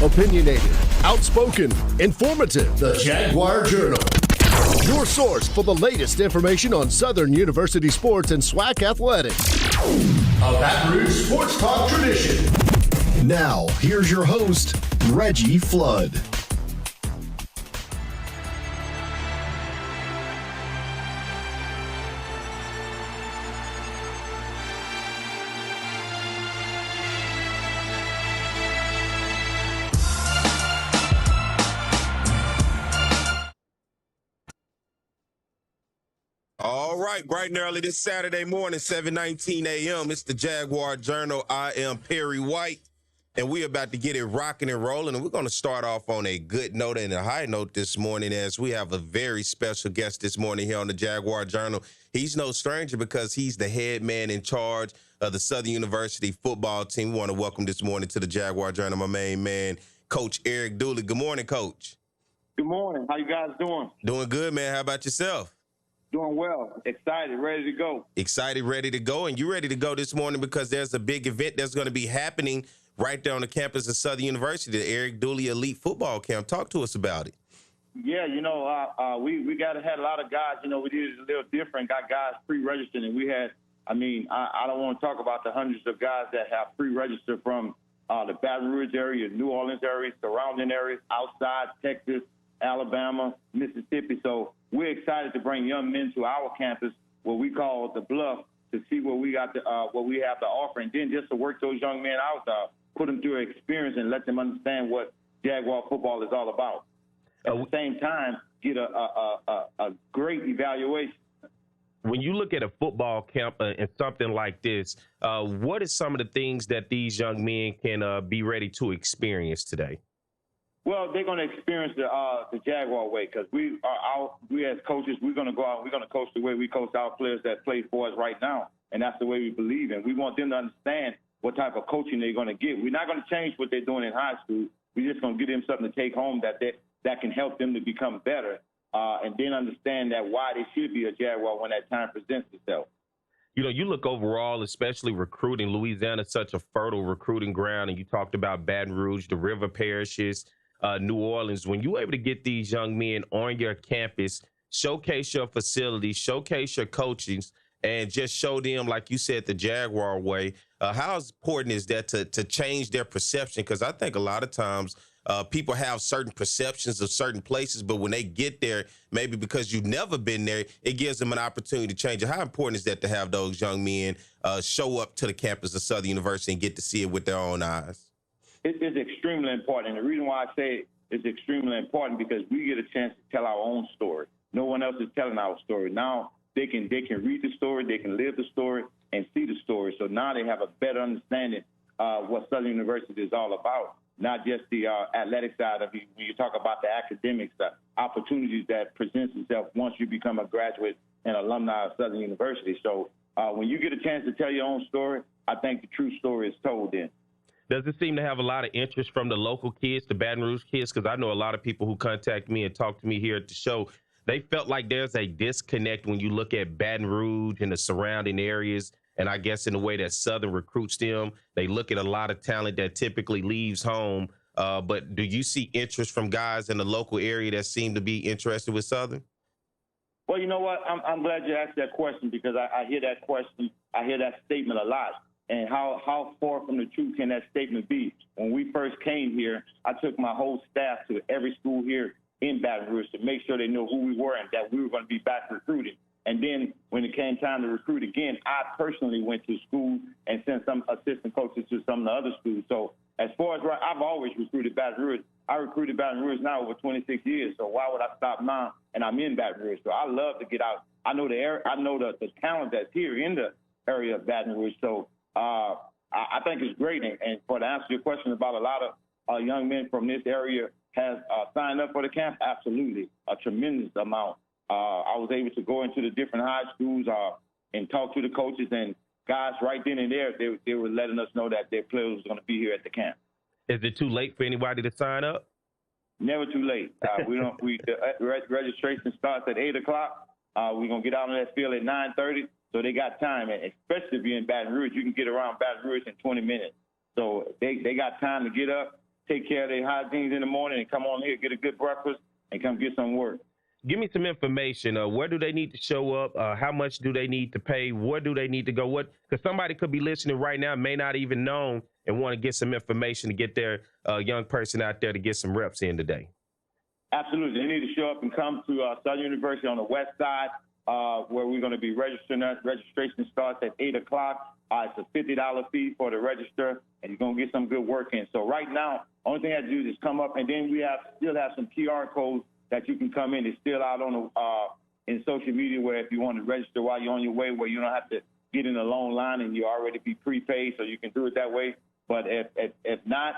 Opinionated, outspoken, informative. The Jaguar Journal. Your source for the latest information on Southern University sports and SWAC athletics. A Baton Rouge sports talk tradition. Now, here's your host, Reggie Flood. All right, bright and early this Saturday morning, 7:19 a.m. It's the Jaguar Journal. I am Perry White, and we're about to get it rocking and rolling. And we're going to start off on a good note and a high note this morning, as we have a very special guest this morning here on the Jaguar Journal. He's no stranger because he's the head man in charge of the Southern University football team. We want to welcome this morning to the Jaguar Journal my main man, Coach Eric Dooley. Good morning, Coach. Good morning. How you guys doing? Doing good, man. How about yourself? Doing well. Excited, ready to go. Excited, ready to go. And you're ready to go this morning because there's a big event that's going to be happening right there on the campus of Southern University, the Eric Dooley Elite Football Camp. Talk to us about it. Yeah, we had a lot of guys, we did it a little different, got guys pre-registered, and we had, I don't want to talk about the hundreds of guys that have pre-registered from the Baton Rouge area, New Orleans area, surrounding areas, outside Texas, Alabama, Mississippi. So we're excited to bring young men to our campus, what we call the Bluff, to see what we got, what we have to offer, and then just to work those young men out, put them through an experience and let them understand what Jaguar football is all about. At the same time, get a great evaluation. When you look at a football camp and something like this, what are some of the things that these young men can be ready to experience today? Well, they're going to experience the Jaguar way, because we as coaches, we're going to go out, we're going to coach the way we coach our players that play for us right now, and that's the way we believe in. We want them to understand what type of coaching they're going to get. We're not going to change what they're doing in high school. We're just going to give them something to take home that can help them to become better, and then understand that why they should be a Jaguar when that time presents itself. You look overall, especially recruiting. Louisiana is such a fertile recruiting ground, and you talked about Baton Rouge, the river parishes, New Orleans. When you're able to get these young men on your campus, showcase your facilities, showcase your coachings, and just show them, like you said, the Jaguar way, how important is that to change their perception? Because I think a lot of times people have certain perceptions of certain places, but when they get there, maybe because you've never been there, it gives them an opportunity to change it. How important is that to have those young men show up to the campus of Southern University and get to see it with their own eyes? It is extremely important. And the reason why I say it's extremely important because we get a chance to tell our own story. No one else is telling our story. Now they can read the story, they can live the story, and see the story. So now they have a better understanding of what Southern University is all about, not just the athletic side of it. When you talk about the academics, the opportunities that presents itself once you become a graduate and alumni of Southern University. So when you get a chance to tell your own story, I think the true story is told then. Does it seem to have a lot of interest from the local kids, the Baton Rouge kids? Because I know a lot of people who contact me and talk to me here at the show, they felt like there's a disconnect when you look at Baton Rouge and the surrounding areas. And I guess in the way that Southern recruits them, they look at a lot of talent that typically leaves home. But do you see interest from guys in the local area that seem to be interested with Southern? Well, you know what? I'm glad you asked that question because I hear that question. I hear that statement a lot. And how far from the truth can that statement be? When we first came here, I took my whole staff to every school here in Baton Rouge to make sure they knew who we were and that we were going to be back recruiting. And then when it came time to recruit again, I personally went to school and sent some assistant coaches to some of the other schools. So as far as I've always recruited Baton Rouge. I recruited Baton Rouge now over 26 years. So why would I stop now? And I'm in Baton Rouge. So I love to get out. I know the talent that's here in the area of Baton Rouge. So I think it's great. And for to answer your question about a lot of young men from this area has signed up for the camp, absolutely, a tremendous amount. I was able to go into the different high schools and talk to the coaches, and guys right then and there, they were letting us know that their players was going to be here at the camp. Is it too late for anybody to sign up? Never too late. The registration starts at 8 o'clock. We're going to get out on that field at 9:30. So they got time, and especially if you're in Baton Rouge, you can get around Baton Rouge in 20 minutes. So they got time to get up take care of their hygiene in the morning and come on here, get a good breakfast, and come get some work. Give me some information. Where do they need to show up? How much do they need to pay? Where do they need to go? Because somebody could be listening right now, may not even know, and want to get some information to get their young person out there to get some reps in today. Absolutely. They need to show up and come to Southern University on the west side, where we're going to be registering us. Registration starts at 8 o'clock. It's a $50 fee for the register, and you're going to get some good work in. So right now, only thing I have to do is come up, and then we still have some QR codes that you can come in. It's still out on the in social media, where if you want to register while you're on your way, where you don't have to get in a long line and you already be prepaid, so you can do it that way. But if not,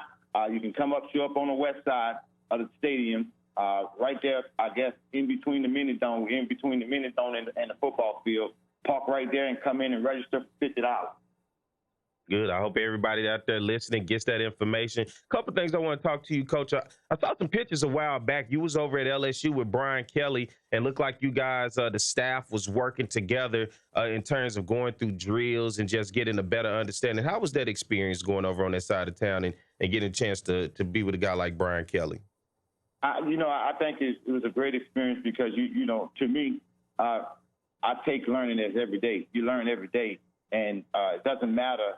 you can show up on the west side of the stadium, right there, I guess, in between the mini dome and the football field. Park right there and come in and register for $50. Good. I hope everybody out there listening gets that information. A couple things I want to talk to you, Coach. I saw some pictures a while back. You was over at LSU with Brian Kelly, and looked like you guys, the staff, was working together in terms of going through drills and just getting a better understanding. How was that experience going over on that side of town and getting a chance to be with a guy like Brian Kelly? I think it was a great experience because, to me, I take learning as every day. You learn every day, and it doesn't matter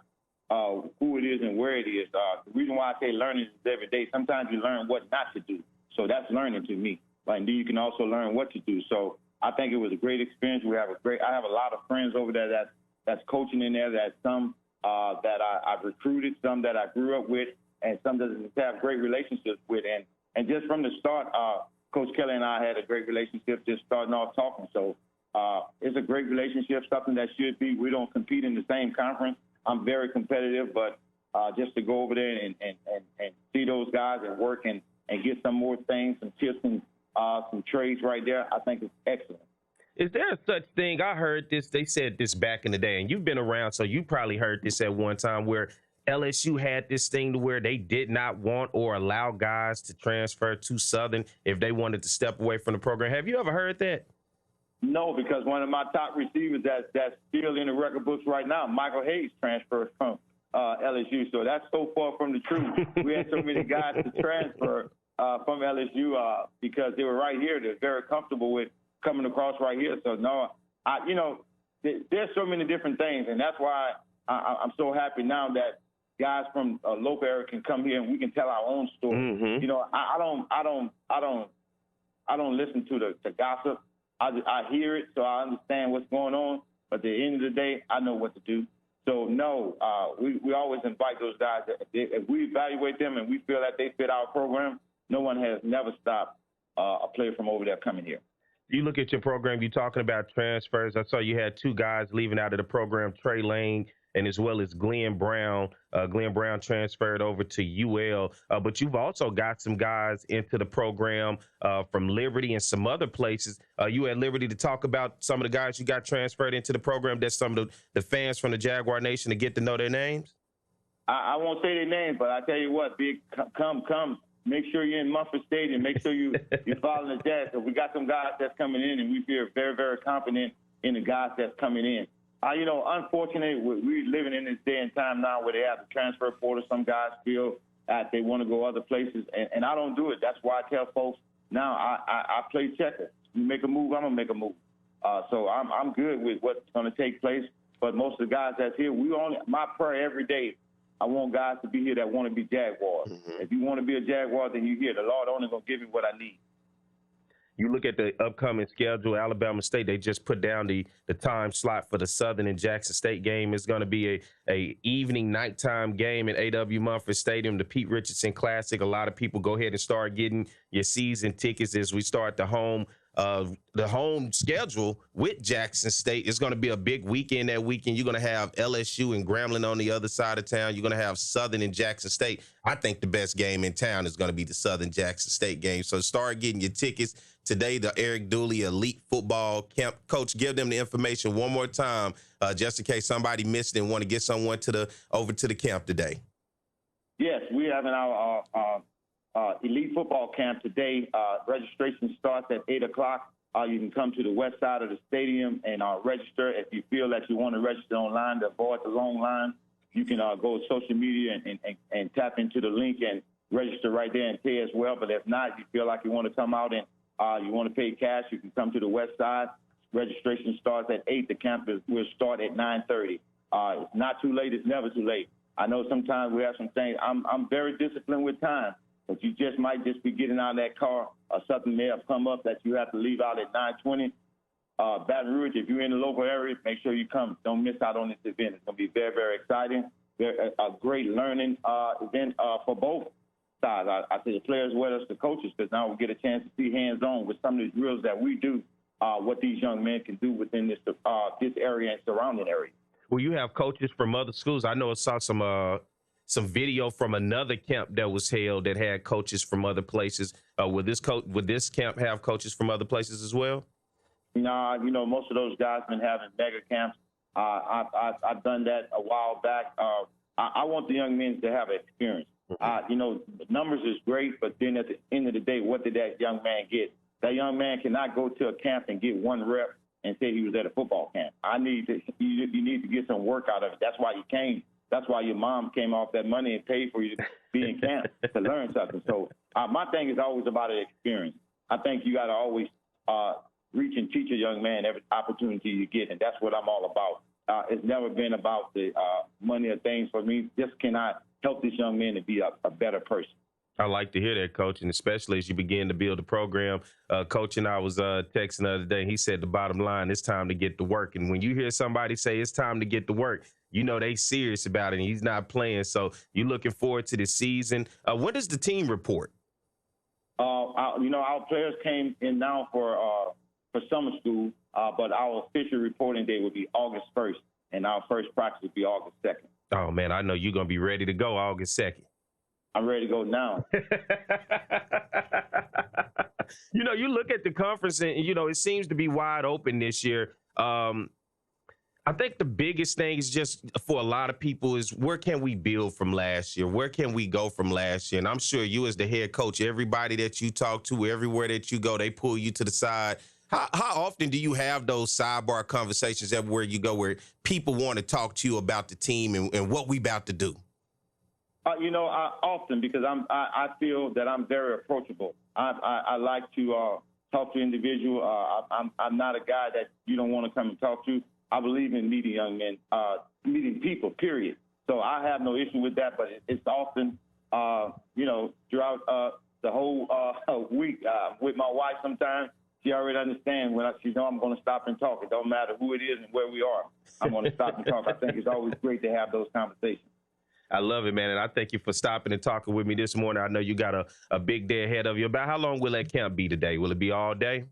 who it is and where it is. The reason why I say learning is every day, sometimes you learn what not to do. So that's learning to me. And then you can also learn what to do. So I think it was a great experience. I have a lot of friends over there that's coaching in there, that some that I've recruited, some that I grew up with, and some that I have great relationships with. And just from the start, Coach Kelly and I had a great relationship just starting off talking. So it's a great relationship, something that should be. We don't compete in the same conference. I'm very competitive, but just to go over there and see those guys and work and get some more things, some tips and some trades right there, I think it's excellent. Is there a such thing? I heard this. They said this back in the day, and you've been around, so you probably heard this at one time, where LSU had this thing to where they did not want or allow guys to transfer to Southern if they wanted to step away from the program. Have you ever heard that? No, because one of my top receivers that's still in the record books right now, Michael Hayes, transferred from LSU. So that's so far from the truth. We had so many guys to transfer from LSU because they were right here. They're very comfortable with coming across right here. So, no, there's so many different things, and that's why I'm so happy now that guys from a local area can come here and we can tell our own story. Mm-hmm. I don't listen to the gossip. I hear it, so I understand what's going on. But at the end of the day, I know what to do. So, no, we always invite those guys. If we evaluate them and we feel that they fit our program, no one has never stopped a player from over there coming here. You look at your program, you're talking about transfers. I saw you had two guys leaving out of the program, Trey Lane and as well as Glenn Brown. Glenn Brown transferred over to UL, but you've also got some guys into the program from Liberty and some other places. You at Liberty to talk about some of the guys you got transferred into the program, that some of the fans from the Jaguar Nation to get to know their names? I won't say their names, but I tell you what, Big, come. Make sure you're in Mumford Stadium. Make sure you're following the Jazz. So we got some guys that's coming in, and we feel very, very confident in the guys that's coming in. Unfortunately, we're living in this day and time now where they have the transfer portal. Some guys feel that they want to go other places, and I don't do it. That's why I tell folks now I play checker. You make a move, I'm going to make a move. So I'm good with what's going to take place. But most of the guys that's here, my prayer every day, I want guys to be here that want to be Jaguars. Mm-hmm. If you want to be a Jaguar, then you're here. The Lord only going to give you what I need. You look at the upcoming schedule, Alabama State, they just put down the time slot for the Southern and Jackson State game. It's going to be a evening, nighttime game at A.W. Mumford Stadium, the Pete Richardson Classic. A lot of people go ahead and start getting your season tickets as we start the home schedule with Jackson State. It's going to be a big weekend that weekend. You're going to have LSU and Grambling on the other side of town. You're going to have Southern and Jackson State. I think the best game in town is going to be the Southern Jackson State game. So start getting your tickets today. The Eric Dooley Elite Football Camp. Coach, give them the information one more time, just in case somebody missed it and want to get someone over to the camp today. Yes, we're having our Elite Football Camp today. Registration starts at 8 o'clock. You can come to the west side of the stadium and register. If you feel that you want to register online to avoid the long line, you can go to social media and tap into the link, and register right there and pay as well. But if not, you feel like you want to come out and you want to pay cash, you can come to the west side. Registration starts at 8. The camp will start at 9:30. It's not too late. It's never too late. I know sometimes we have some things. I'm very disciplined with time, but you just might just be getting out of that car or something may have come up that you have to leave out at 9:20. Baton Rouge, if you're in the local area, make sure you come. Don't miss out on this event. It's going to be very, very exciting. A great learning event for both sides. I say the players as well as the coaches, because now we get a chance to see hands-on with some of these drills that we do, what these young men can do within this area and surrounding area. Well, you have coaches from other schools. I know I saw some video from another camp that was held that had coaches from other places. Would this camp have coaches from other places as well? Nah, most of those guys been having mega camps. I've done that a while back. I want the young men to have experience. The numbers is great, but then at the end of the day, what did that young man get? That young man cannot go to a camp and get one rep and say he was at a football camp. You need to get some work out of it. That's why you came. That's why your mom came off that money and paid for you to be in camp to learn something. So my thing is always about an experience. I think you got to always reach and teach a young man every opportunity you get, and that's what I'm all about. It's never been about the money or things for me. Just can I help this young man to be a better person? I like to hear that, Coach, and especially as you begin to build a program. Coach and I was texting the other day. He said the bottom line, it's time to get to work. And when you hear somebody say it's time to get to work, you know they serious about it, and he's not playing. So you're looking forward to the season. When does the team report? Our players came in now for summer school, but our official reporting day will be August 1st, and our first practice will be August 2nd. Oh, man, I know you're going to be ready to go August 2nd. I'm ready to go now. You look at the conference and, it seems to be wide open this year. I think the biggest thing is just for a lot of people is where can we build from last year? Where can we go from last year? And I'm sure you as the head coach, everybody that you talk to, everywhere that you go, they pull you to the side. How often do you have those sidebar conversations everywhere you go where people want to talk to you about the team and what we about to do? Often, because I feel that I'm very approachable. I like to talk to individuals. I'm not a guy that you don't want to come and talk to. I believe in meeting young men, meeting people, period. So I have no issue with that, but it's often, throughout the whole week with my wife sometimes. She already understands when she knows I'm going to stop and talk. It don't matter who it is and where we are. I'm going to stop and talk. I think it's always great to have those conversations. I love it, man, and I thank you for stopping and talking with me this morning. I know you got a big day ahead of you. About how long will that camp be today? Will it be all day?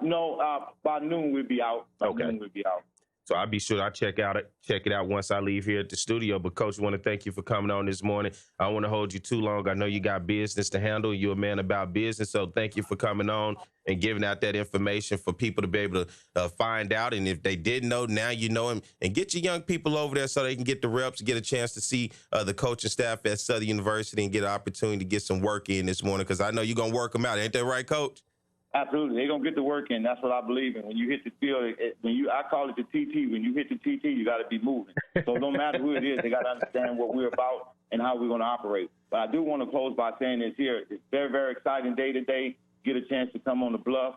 No, by noon we'll be out. Noon we'll be out. So I'll be sure I check it out once I leave here at the studio. But, Coach, I want to thank you for coming on this morning. I don't want to hold you too long. I know you got business to handle. You're a man about business. So thank you for coming on and giving out that information for people to be able to find out. And if they didn't know, now you know him. And get your young people over there so they can get the reps, get a chance to see the coaching staff at Southern University and get an opportunity to get some work in this morning, because I know you're going to work them out. Ain't that right, Coach? Absolutely. They're going to get the work in. That's what I believe in. When you hit the field, I call it the TT. When you hit the TT, you got to be moving. So no matter who it is, they got to understand what we're about and how we're going to operate. But I do want to close by saying this here. It's a very, very exciting day today. Get a chance to come on the bluff,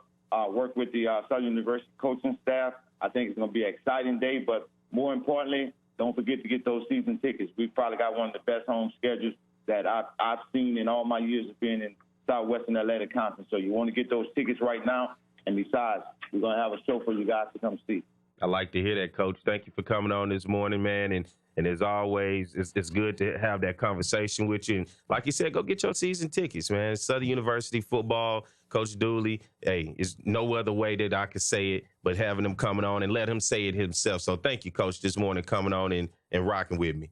work with the Southern University coaching staff. I think it's going to be an exciting day. But more importantly, don't forget to get those season tickets. We've probably got one of the best home schedules that I've seen in all my years of being in Southwestern Athletic Conference. So you want to get those tickets right now. And besides, we're going to have a show for you guys to come see. I like to hear that, Coach. Thank you for coming on this morning, man. And as always, it's good to have that conversation with you. And like you said, go get your season tickets, man. Southern University football, Coach Dooley. Hey, there's no other way that I could say it but having him coming on and let him say it himself. So thank you, Coach, this morning coming on and rocking with me.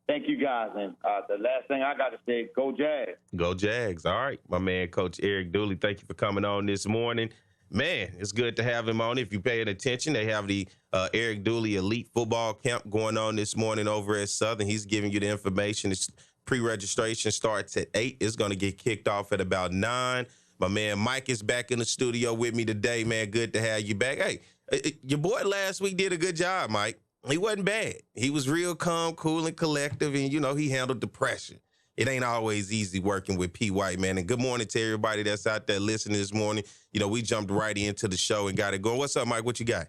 Thank you, guys. And the last thing I got to say, go Jags. Go Jags. All right. My man, Coach Eric Dooley, thank you for coming on this morning. Man, it's good to have him on. If you're paying attention, they have the Eric Dooley Elite Football Camp going on this morning over at Southern. He's giving you the information. It's pre-registration starts at 8. It's going to get kicked off at about 9. My man Mike is back in the studio with me today, man. Good to have you back. Hey, your boy last week did a good job, Mike. He wasn't bad. He was real calm, cool, and collective, and, he handled the pressure. it ain't always easy working with P. White, man. And good morning to everybody that's out there listening this morning. You know, we jumped right into the show and got it going. What's up, Mike? What you got?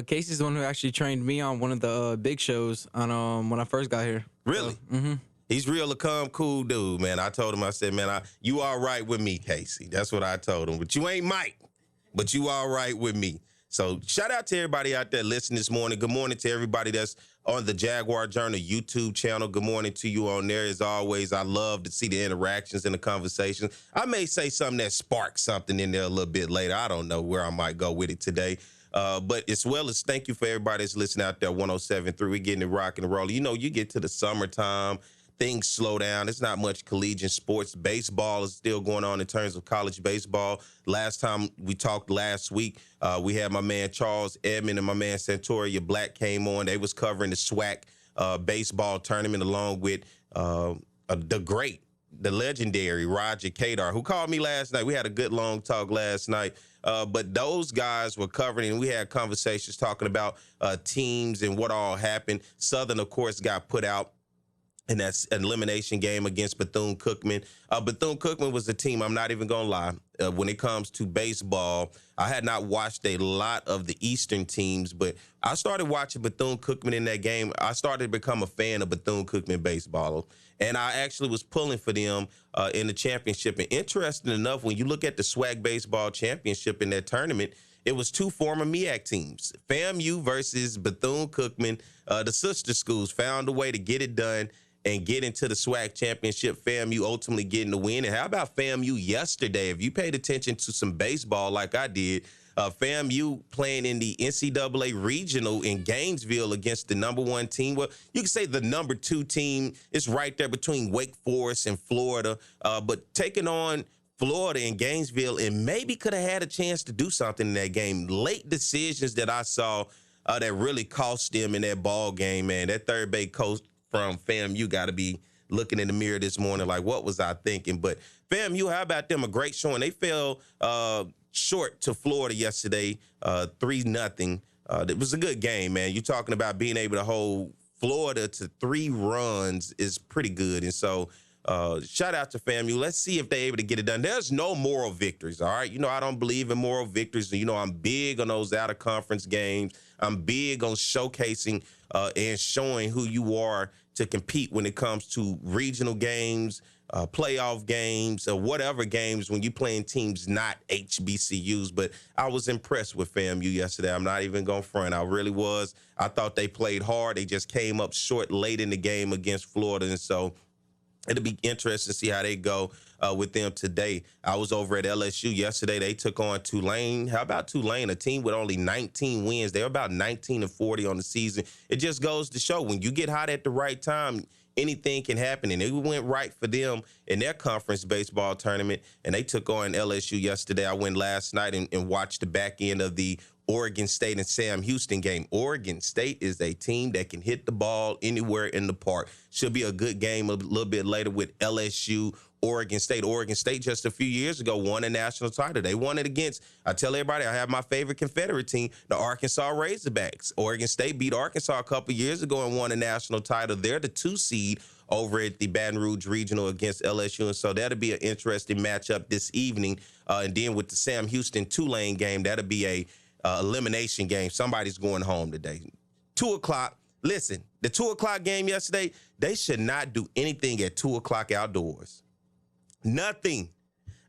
Casey's the one who actually trained me on one of the big shows on when I first got here. Really? So, He's real calm, cool dude, man. I told him, I said, man, you all right with me, Casey. That's what I told him. But you ain't Mike, but you all right with me. So shout out to everybody out there listening this morning. Good morning to everybody that's on the Jaguar Journal YouTube channel. Good morning to you on there. As always, I love to see the interactions and the conversations. I may say something that sparks something in there a little bit later. I don't know where I might go with it today. But as well as thank you for everybody that's listening out there, 107.3. We're getting it rocking and rolling. You know, you get to the summertime, things slow down. It's not much collegiate sports. Baseball is still going on in terms of college baseball. Last time we talked last week, we had my man Charles Edmond and my man Santoria Black came on. They was covering the SWAC baseball tournament along with the legendary Roger Kadar, who called me last night. We had a good long talk last night. But those guys were covering, and we had conversations talking about teams and what all happened. Southern, of course, got put out in that elimination game against Bethune-Cookman. Bethune-Cookman was the team, I'm not even going to lie, when it comes to baseball. I had not watched a lot of the Eastern teams, but I started watching Bethune-Cookman in that game. I started to become a fan of Bethune-Cookman baseball, and I actually was pulling for them in the championship. And interesting enough, when you look at the SWAC baseball championship in that tournament, it was two former MEAC teams, FAMU versus Bethune-Cookman. The sister schools found a way to get it done and get into the SWAC championship. FAMU ultimately getting the win. And how about FAMU yesterday? If you paid attention to some baseball like I did, FAMU playing in the NCAA regional in Gainesville against the number one team. Well, you can say the number two team is right there between Wake Forest and Florida, but taking on Florida and Gainesville, and maybe could have had a chance to do something in that game. Late decisions that I saw that really cost them in that ball game, man. That third base coach from FAMU got to be looking in the mirror this morning like, what was I thinking? But FAMU, how about them? A great showing. They fell short to Florida yesterday, 3-0. It was a good game, man. You're talking about being able to hold Florida to 3 runs is pretty good. And so shout out to FAMU. Let's see if they're able to get it done. There's no moral victories, all right? You know, I don't believe in moral victories. You know, I'm big on those out-of-conference games. I'm big on showcasing and showing who you are to compete when it comes to regional games, playoff games, or whatever games when you're playing teams not HBCUs. But I was impressed with FAMU yesterday. I'm not even going to front. I really was. I thought they played hard. They just came up short late in the game against Florida. And so it'll be interesting to see how they go with them today. I was over at LSU yesterday. They took on Tulane. How about Tulane, a team with only 19 wins? They're about 19-40 on the season. It just goes to show when you get hot at the right time, anything can happen. And it went right for them in their conference baseball tournament, and they took on LSU yesterday. I went last night and watched the back end of the Oregon State and Sam Houston game. Oregon State is a team that can hit the ball anywhere in the park. Should be a good game a little bit later with LSU, Oregon State. Oregon State just a few years ago won a national title. They won it against, I tell everybody, I have my favorite Confederate team, the Arkansas Razorbacks. Oregon State beat Arkansas a couple years ago and won a national title. They're the 2 seed over at the Baton Rouge Regional against LSU. And so that'll be an interesting matchup this evening. And then with the Sam Houston Tulane game, that'll be a elimination game. Somebody's going home today. 2 o'clock. Listen, the 2 o'clock game yesterday, they should not do anything at 2 o'clock outdoors. Nothing.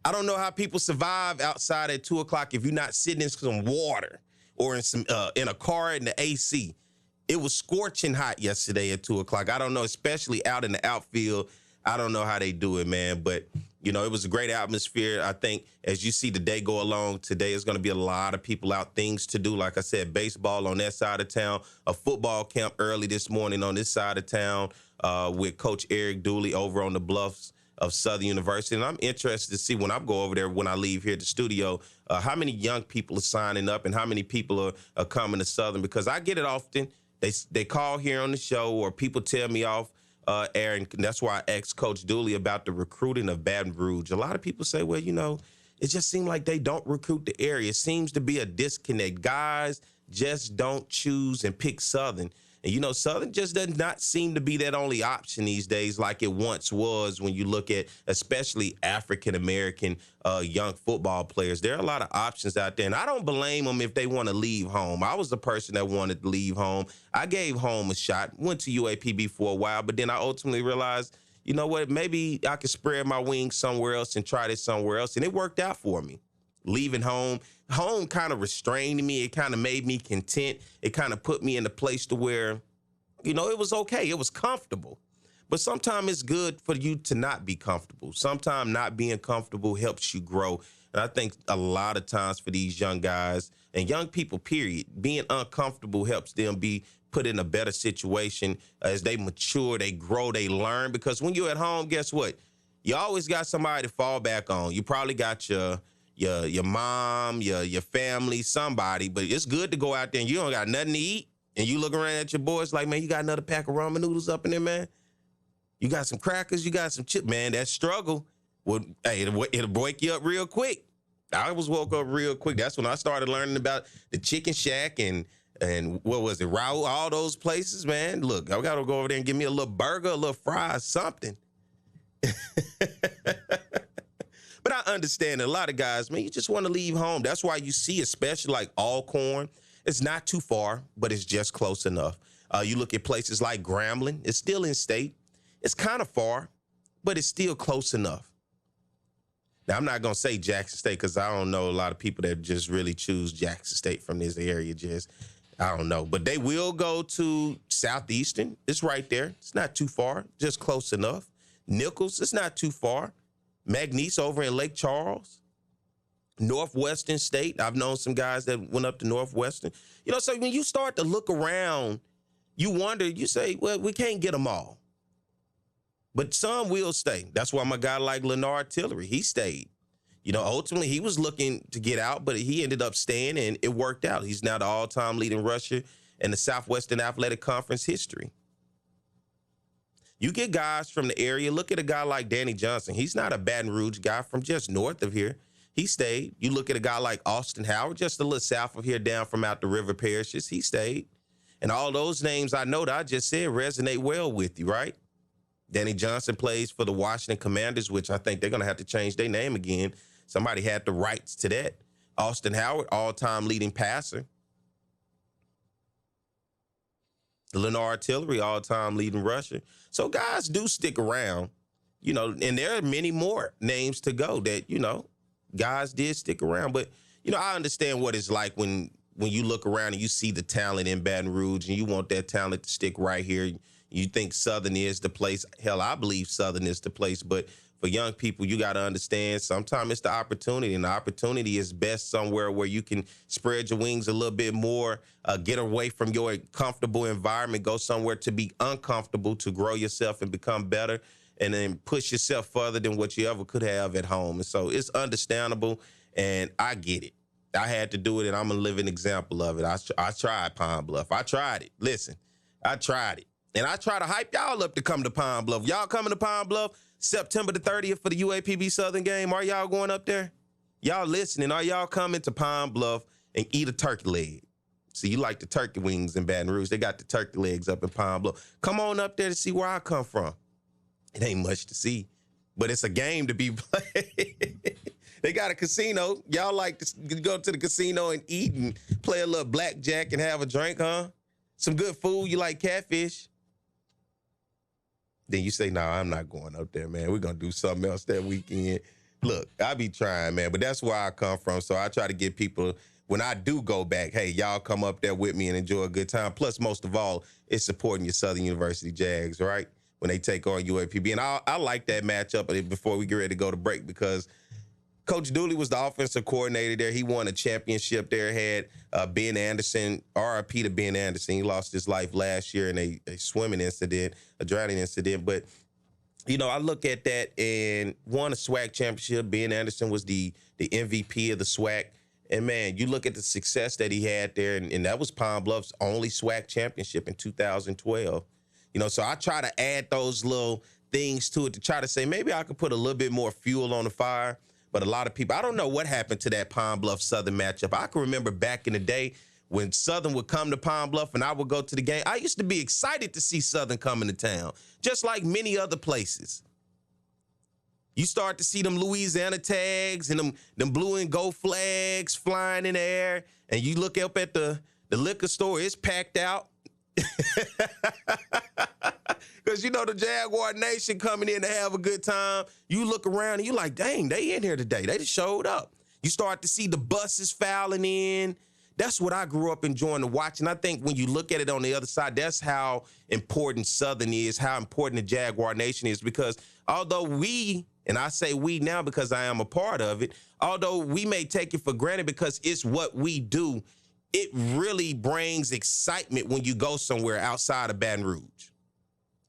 I don't know how people survive outside at 2 o'clock if you're not sitting in some water or in some in a car in the AC. It was scorching hot yesterday at 2 o'clock. I don't know, especially out in the outfield. I don't know how they do it, man. But, you know, it was a great atmosphere. I think as you see the day go along today, it's going to be a lot of people out, things to do. Like I said, baseball on that side of town, a football camp early this morning on this side of town with Coach Eric Dooley over on the bluffs of Southern University. And I'm interested to see when I go over there, when I leave here at the studio, how many young people are signing up and how many people are coming to Southern, because I get it often. They call here on the show or people tell me off air, and that's why I asked Coach Dooley about the recruiting of Baton Rouge. A lot of people say, well, you know, it just seems like they don't recruit the area. It seems to be a disconnect. Guys just don't choose and pick Southern. And And, you know, Southern just does not seem to be that only option these days like it once was when you look at especially African-American young football players. There are a lot of options out there, and I don't blame them if they want to leave home. I was the person that wanted to leave home. I gave home a shot, went to UAPB for a while, but then I ultimately realized, you know what, maybe I could spread my wings somewhere else and try this somewhere else, and it worked out for me. Leaving home kind of restrained me. It kind of made me content. It kind of put me in a place to where, you know, it was okay. It was comfortable. But sometimes it's good for you to not be comfortable. Sometimes not being comfortable helps you grow. And I think a lot of times for these young guys and young people, period, being uncomfortable helps them be put in a better situation as they mature, they grow, they learn. Because when you're at home, guess what? You always got somebody to fall back on. You probably got your mom, your family, somebody. But it's good to go out there and you don't got nothing to eat. And you look around at your boys like, man, you got another pack of ramen noodles up in there, man? You got some crackers, you got some chip, man. That struggle, well, hey, it'll wake you up real quick. I was woke up real quick. That's when I started learning about the Chicken Shack and what was it, Raul, all those places, man. Look, I got to go over there and give me a little burger, a little fry, something. But I understand that a lot of guys, man, you just want to leave home. That's why you see, especially like Alcorn, it's not too far, but it's just close enough. You look at places like Grambling, it's still in state. It's kind of far, but it's still close enough. Now, I'm not going to say Jackson State because I don't know a lot of people that just really choose Jackson State from this area. Just, I don't know. But they will go to Southeastern. It's right there. It's not too far, just close enough. Nichols, it's not too far. McNeese over in Lake Charles. Northwestern State. I've known some guys that went up to Northwestern. You know, so when you start to look around, you wonder, you say, well, we can't get them all. But some will stay. That's why my guy like Leonard Tillery, he stayed. You know, ultimately he was looking to get out, but he ended up staying, and it worked out. He's now the all-time leading rusher in the Southwestern Athletic Conference history. You get guys from the area. Look at a guy like Danny Johnson. He's not a Baton Rouge guy from just north of here. He stayed. You look at a guy like Austin Howard, just a little south of here, down from out the river parishes. He stayed. And all those names I know that I just said resonate well with you, right? Danny Johnson plays for the Washington Commanders, which I think they're going to have to change their name again. Somebody had the rights to that. Austin Howard, all-time leading passer. Leonard Tillery, all-time leading rusher. So guys do stick around, you know, and there are many more names to go that, you know, guys did stick around. But, you know, I understand what it's like when you look around and you see the talent in Baton Rouge and you want that talent to stick right here. You think Southern is the place. Hell, I believe Southern is the place. But for young people, you got to understand sometimes it's the opportunity. And the opportunity is best somewhere where you can spread your wings a little bit more, get away from your comfortable environment, go somewhere to be uncomfortable, to grow yourself and become better, and then push yourself further than what you ever could have at home. And so it's understandable, and I get it. I had to do it, and I'm a living example of it. I tried Pine Bluff. I tried it. Listen, I tried it. And I try to hype y'all up to come to Pine Bluff. Y'all coming to Pine Bluff September the 30th for the UAPB Southern game? Are y'all going up there? Y'all listening? Are y'all coming to Pine Bluff and eat a turkey leg? See, you like the turkey wings in Baton Rouge. They got the turkey legs up in Pine Bluff. Come on up there to see where I come from. It ain't much to see, but it's a game to be played. They got a casino. Y'all like to go to the casino and eat and play a little blackjack and have a drink, huh? Some good food. You like catfish? Then you say, no, I'm not going up there, man. We're going to do something else that weekend. Look, I be trying, man, but that's where I come from. So I try to get people, when I do go back, hey, y'all come up there with me and enjoy a good time. Plus, most of all, it's supporting your Southern University Jags, right? When they take on UAPB. And I like that matchup before we get ready to go to break because Coach Dooley was the offensive coordinator there. He won a championship there, had Ben Anderson, RIP to Ben Anderson. He lost his life last year in a swimming incident, a drowning incident. But, you know, I look at that and won a SWAC championship. Ben Anderson was the MVP of the SWAC. And, man, you look at the success that he had there, and that was Pine Bluff's only SWAC championship in 2012. You know, so I try to add those little things to it to try to say maybe I could put a little bit more fuel on the fire. But a lot of people, I don't know what happened to that Pine Bluff Southern matchup. I can remember back in the day when Southern would come to Pine Bluff and I would go to the game, I used to be excited to see Southern coming to town, just like many other places. You start to see them Louisiana tags and them blue and gold flags flying in the air, and you look up at the liquor store, it's packed out. Because, you know, the Jaguar Nation coming in to have a good time. You look around and you're like, dang, they in here today. They just showed up. You start to see the buses filing in. That's what I grew up enjoying to watch. And I think when you look at it on the other side, that's how important Southern is, how important the Jaguar Nation is. Because although we, and I say we now because I am a part of it, although we may take it for granted because it's what we do, it really brings excitement when you go somewhere outside of Baton Rouge.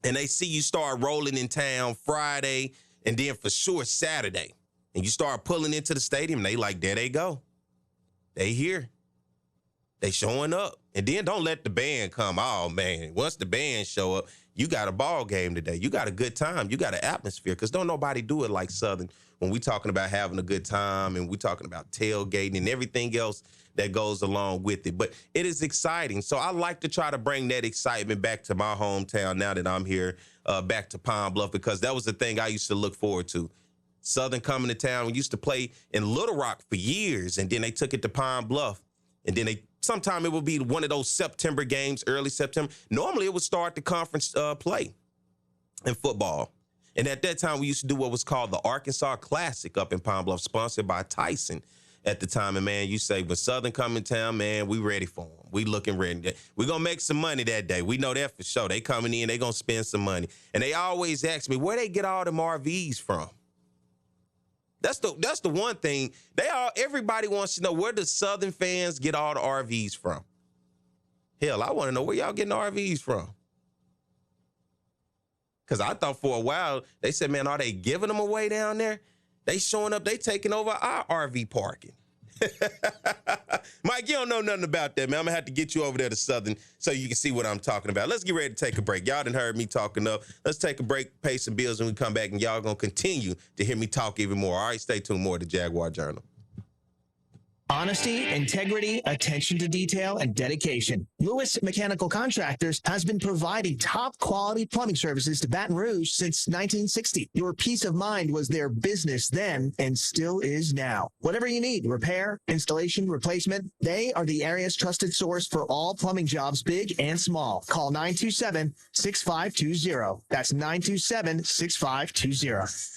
And they see you start rolling in town Friday and then for sure Saturday. And you start pulling into the stadium, and they like, there they go. They here. They showing up. And then don't let the band come. Oh, man, once the band show up, you got a ball game today. You got a good time. You got an atmosphere because don't nobody do it like Southern when we talking about having a good time and we talking about tailgating and everything else that goes along with it. But it is exciting. So I like to try to bring that excitement back to my hometown now that I'm here, back to Pine Bluff, because that was the thing I used to look forward to. Southern coming to town. We used to play in Little Rock for years, and then they took it to Pine Bluff. And then sometime it would be one of those September games, early September. Normally it would start the conference play in football. And at that time, we used to do what was called the Arkansas Classic up in Pine Bluff, sponsored by Tyson at the time. And, man, you say, when Southern come in town, man, we ready for them. We looking ready. We're going to make some money that day. We know that for sure. They coming in, they going to spend some money. And they always ask me, where they get all them RVs from? That's the one thing. Everybody wants to know, where the Southern fans get all the RVs from? Hell, I want to know where y'all getting the RVs from. Because I thought for a while, they said, man, are they giving them away down there? They showing up, they taking over our RV parking. Mike, you don't know nothing about that, man. I'm going to have to get you over there to Southern so you can see what I'm talking about. Let's get ready to take a break. Y'all done heard me talking up. Let's take a break, pay some bills, and we come back, and y'all going to continue to hear me talk even more. All right, stay tuned more to Jaguar Journal. Honesty, integrity, attention to detail, and dedication. Lewis Mechanical Contractors has been providing top quality plumbing services to Baton Rouge since 1960. Your peace of mind was their business then and still is now. Whatever you need, repair, installation, replacement, they are the area's trusted source for all plumbing jobs, big and small. Call 927-6520. That's 927-6520.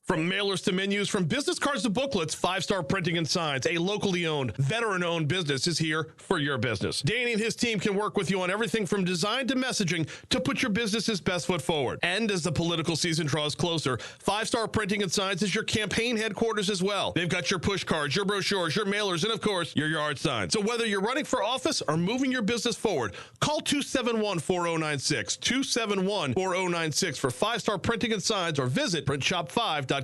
From mailers to menus, from business cards to booklets, 5-Star Printing and Signs, a locally owned, veteran-owned business, is here for your business. Danny and his team can work with you on everything from design to messaging to put your business's best foot forward. And as the political season draws closer, 5-Star Printing and Signs is your campaign headquarters as well. They've got your push cards, your brochures, your mailers, and of course, your yard signs. So whether you're running for office or moving your business forward, call 271-4096, 271-4096 for 5-Star Printing and Signs, or visit printshop5.com.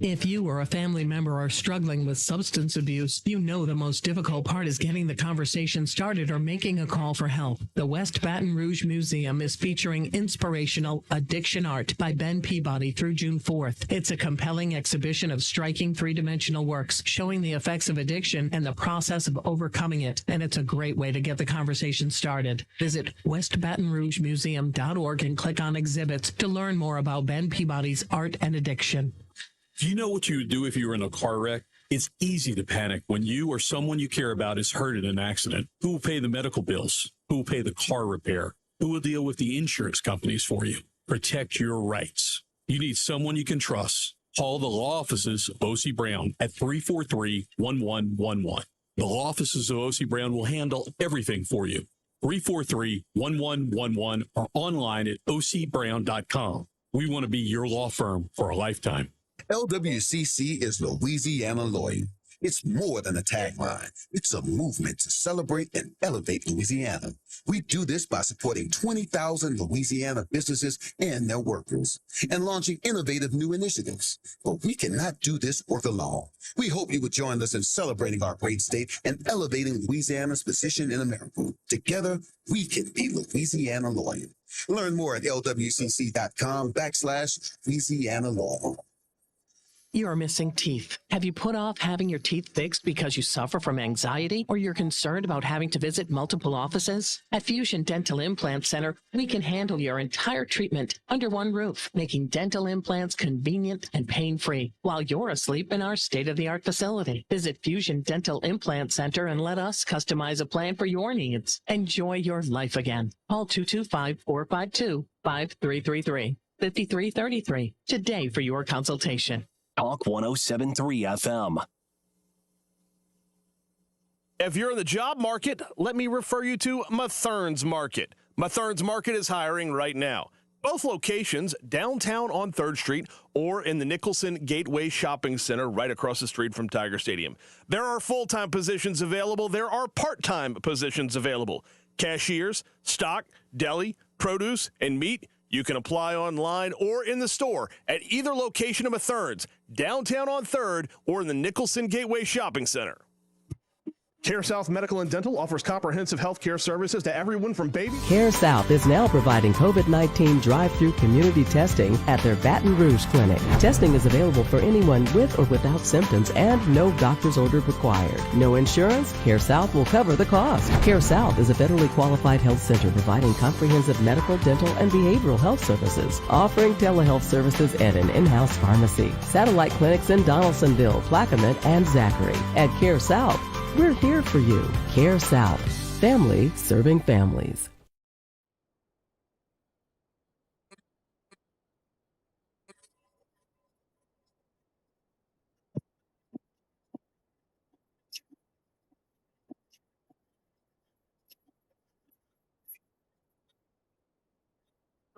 If you or a family member are struggling with substance abuse, you know the most difficult part is getting the conversation started or making a call for help. The West Baton Rouge Museum is featuring inspirational addiction art by Ben Peabody through June 4th. It's a compelling exhibition of striking three-dimensional works showing the effects of addiction and the process of overcoming it, and it's a great way to get the conversation started. Visit westbatonrougemuseum.org and click on exhibits to learn more about Ben Peabody's art and addiction. Do you know what you would do if you were in a car wreck? It's easy to panic when you or someone you care about is hurt in an accident. Who will pay the medical bills? Who will pay the car repair? Who will deal with the insurance companies for you? Protect your rights. You need someone you can trust. Call the law offices of O.C. Brown at 343-1111. The law offices of O.C. Brown will handle everything for you. 343-1111 or online at ocbrown.com. We want to be your law firm for a lifetime. LWCC is Louisiana Loyal. It's more than a tagline. It's a movement to celebrate and elevate Louisiana. We do this by supporting 20,000 Louisiana businesses and their workers and launching innovative new initiatives. But we cannot do this work alone. We hope you would join us in celebrating our great state and elevating Louisiana's position in America. Together, we can be Louisiana Loyal. Learn more at lwcc.com/Louisiana Loyal. You're missing teeth. Have you put off having your teeth fixed because you suffer from anxiety or you're concerned about having to visit multiple offices? At Fusion Dental Implant Center, we can handle your entire treatment under one roof, making dental implants convenient and pain-free while you're asleep in our state-of-the-art facility. Visit Fusion Dental Implant Center and let us customize a plan for your needs. Enjoy your life again. Call 225-452-5333, 5333 today for your consultation. Talk 107.3 FM. If you're in the job market, let me refer you to Mathern's Market. Mathern's Market is hiring right now. Both locations, downtown on 3rd Street or in the Nicholson Gateway Shopping Center right across the street from Tiger Stadium. There are full-time positions available. There are part-time positions available. Cashiers, stock, deli, produce, and meat. You can apply online or in the store at either location of Mathern's, downtown on 3rd or in the Nicholson Gateway Shopping Center. Care South Medical and Dental offers comprehensive health care services to everyone from baby. Care South is now providing COVID-19 drive-through community testing at their Baton Rouge clinic. Testing is available for anyone with or without symptoms and no doctor's order required. No insurance? Care South will cover the cost. Care South is a federally qualified health center providing comprehensive medical, dental, and behavioral health services, offering telehealth services and an in-house pharmacy. Satellite clinics in Donaldsonville, Plaquemine, and Zachary. At Care South, we're here for you. Care South. Family serving families.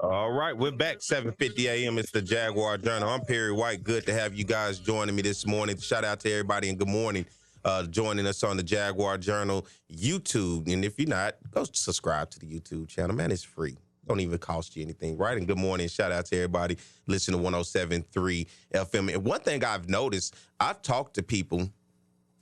All right, we're back 7:50 a.m. It's the Jaguar Journal. I'm Perry White. Good to have you guys joining me this morning. Shout out to everybody and good morning. Joining us on the Jaguar Journal YouTube. And if you're not, go subscribe to the YouTube channel. Man, it's free. Don't even cost you anything, right? And good morning. Shout out to everybody listening to 107.3 FM. And one thing I've noticed, I've talked to people,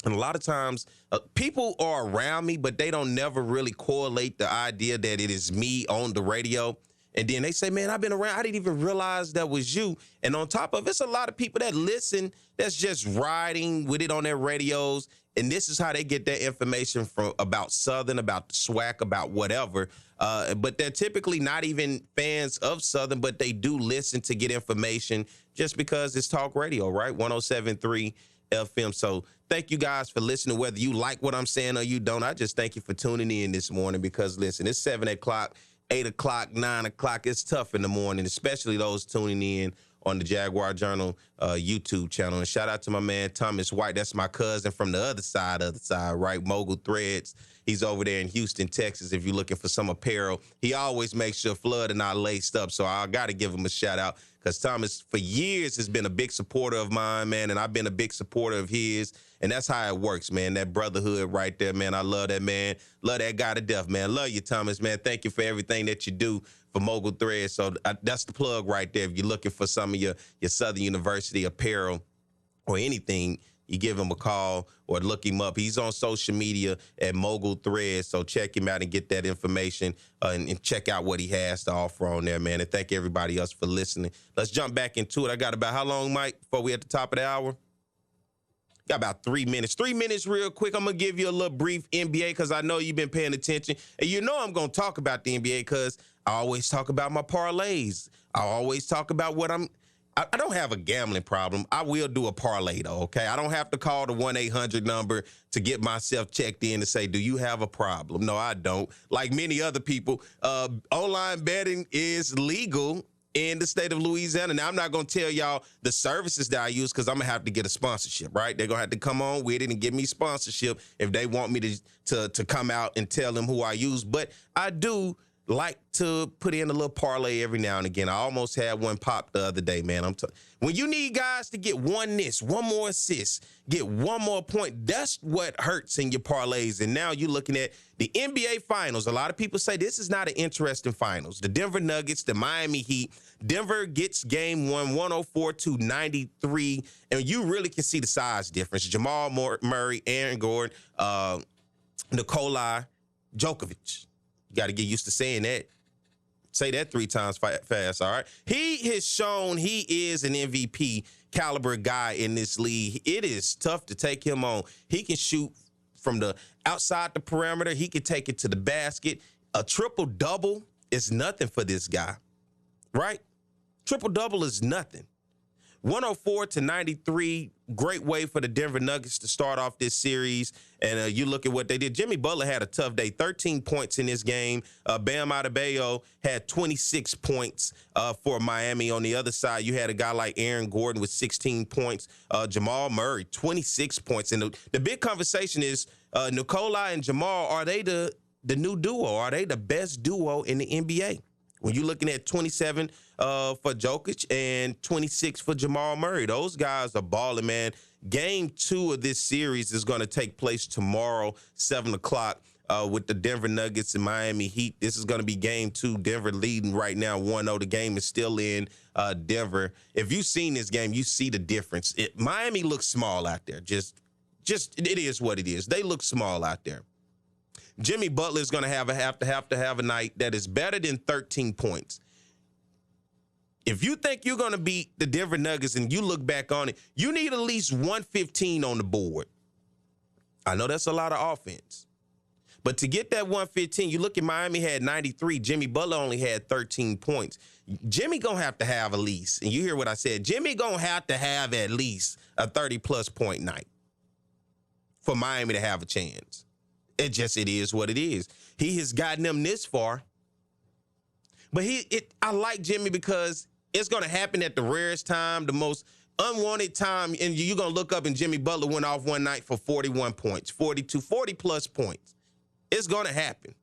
and a lot of times people are around me, but they don't never really correlate the idea that it is me on the radio. And then they say, man, I've been around. I didn't even realize that was you. And on top of it, it's a lot of people that listen that's just riding with it on their radios. And this is how they get their information from about Southern, about the SWAC, about whatever. But they're typically not even fans of Southern, but they do listen to get information just because it's talk radio, right? 107.3 FM. So thank you guys for listening, whether you like what I'm saying or you don't. I just thank you for tuning in this morning because, listen, it's 7 o'clock. 8 o'clock, 9 o'clock, it's tough in the morning, especially those tuning in on the Jaguar Journal YouTube channel. And shout out to my man, Thomas White. That's my cousin from the other side, right? Mogul Threads. He's over there in Houston, Texas, if you're looking for some apparel. He always makes sure Flood and I laced up, so I got to give him a shout out because Thomas, for years, has been a big supporter of mine, man, and I've been a big supporter of his. And that's how it works, man. That brotherhood right there, man. I love that, man. Love that guy to death, man. Love you, Thomas, man. Thank you for everything that you do for Mogul Threads. So that's the plug right there. If you're looking for some of your Southern University apparel or anything, you give him a call or look him up. He's on social media at Mogul Threads, so check him out and get that information and check out what he has to offer on there, man. And thank everybody else for listening. Let's jump back into it. I got about how long, Mike, before we at the top of the hour? Got about 3 minutes. 3 minutes real quick. I'm going to give you a little brief NBA because I know you've been paying attention. And you know I'm going to talk about the NBA because I always talk about my parlays. I always talk about what I don't have a gambling problem. I will do a parlay, though, okay? I don't have to call the 1-800 number to get myself checked in to say, do you have a problem? No, I don't. Like many other people, online betting is legal in the state of Louisiana. Now, I'm not going to tell y'all the services that I use because I'm going to have to get a sponsorship, right? They're going to have to come on with it and give me sponsorship if they want me to come out and tell them who I use. But I do like to put in a little parlay every now and again. I almost had one pop the other day, man. When you need guys to get one more assist, get one more point, that's what hurts in your parlays. And now you're looking at the NBA Finals. A lot of people say this is not an interesting finals. The Denver Nuggets, the Miami Heat. Denver gets game one, 104-93, and you really can see the size difference. Jamal Murray, Aaron Gordon, Nikola Jokic. You got to get used to saying that. Say that 3 times fast, all right? He has shown he is an MVP caliber guy in this league. It is tough to take him on. He can shoot from the outside the perimeter. He can take it to the basket. A triple-double is nothing for this guy, right? Triple-double is nothing. 104-93, great way for the Denver Nuggets to start off this series. And you look at what they did. Jimmy Butler had a tough day, 13 points in this game. Bam Adebayo had 26 points for Miami. On the other side, you had a guy like Aaron Gordon with 16 points. Jamal Murray, 26 points. And the big conversation is Nikolai and Jamal, are they the new duo? Are they the best duo in the NBA? When you're looking at 27 for Jokic and 26 for Jamal Murray, those guys are balling, man. Game 2 of this series is going to take place tomorrow, 7 o'clock, with the Denver Nuggets and Miami Heat. This is going to be Game 2. Denver leading right now 1-0. The game is still in Denver. If you've seen this game, you see the difference. Miami looks small out there. Just it is what it is. They look small out there. Jimmy Butler is going to have a night that is better than 13 points. If you think you're going to beat the Denver Nuggets and you look back on it, you need at least 115 on the board. I know that's a lot of offense. But to get that 115, you look at Miami had 93. Jimmy Butler only had 13 points. Jimmy going to have at least, and you hear what I said, Jimmy going to have at least a 30-plus point night for Miami to have a chance. It is what it is. He has gotten them this far. But I like Jimmy because it's going to happen at the rarest time, the most unwanted time, and you're going to look up and Jimmy Butler went off one night for 41 points, 40-plus points. It's going to happen.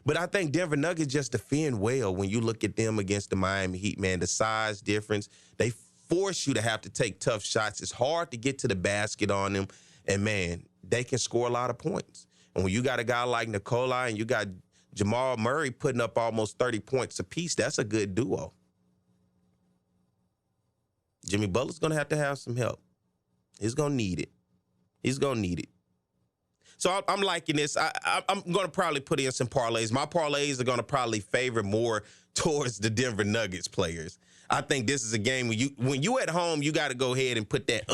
But I think Denver Nuggets just defend well when you look at them against the Miami Heat, man. The size difference, they force you to have to take tough shots. It's hard to get to the basket on them, and, man, they can score a lot of points. And when you got a guy like Nikolai and you got Jamal Murray putting up almost 30 points apiece, that's a good duo. Jimmy Butler's going to have some help. He's going to need it. So I'm liking this. I'm going to probably put in some parlays. My parlays are going to probably favor more towards the Denver Nuggets players. I think this is a game when you at home, you got to go ahead and put that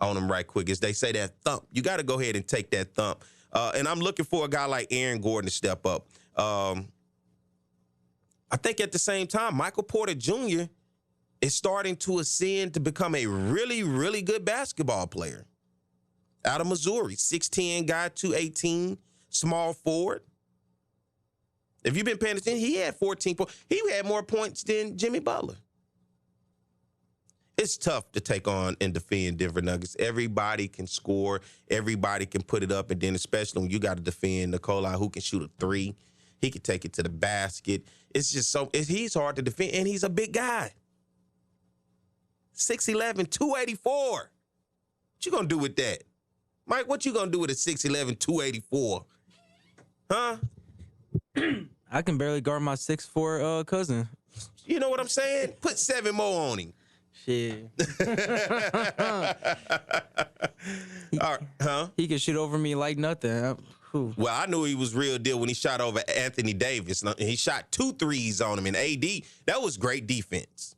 on them right quick. As they say, that thump. You got to go ahead and take that thump. And I'm looking for a guy like Aaron Gordon to step up. I think at the same time, Michael Porter Jr. is starting to ascend to become a really, really good basketball player. Out of Missouri, 6'10", guy, 218, small forward. If you've been paying attention, he had 14 points. He had more points than Jimmy Butler. It's tough to take on and defend Denver Nuggets. Everybody can score. Everybody can put it up. And then especially when you got to defend Nikolai, who can shoot a three. He can take it to the basket. It's just he's hard to defend, and he's a big guy. 6'11", 284. What you going to do with that? Mike, what you going to do with a 6'11", 284? Huh? I can barely guard my 6'4" cousin. You know what I'm saying? Put 7 more on him. Shit. All right, huh? He can shoot over me like nothing. Well, I knew he was real deal when he shot over Anthony Davis. He shot 2 threes on him. And AD, that was great defense.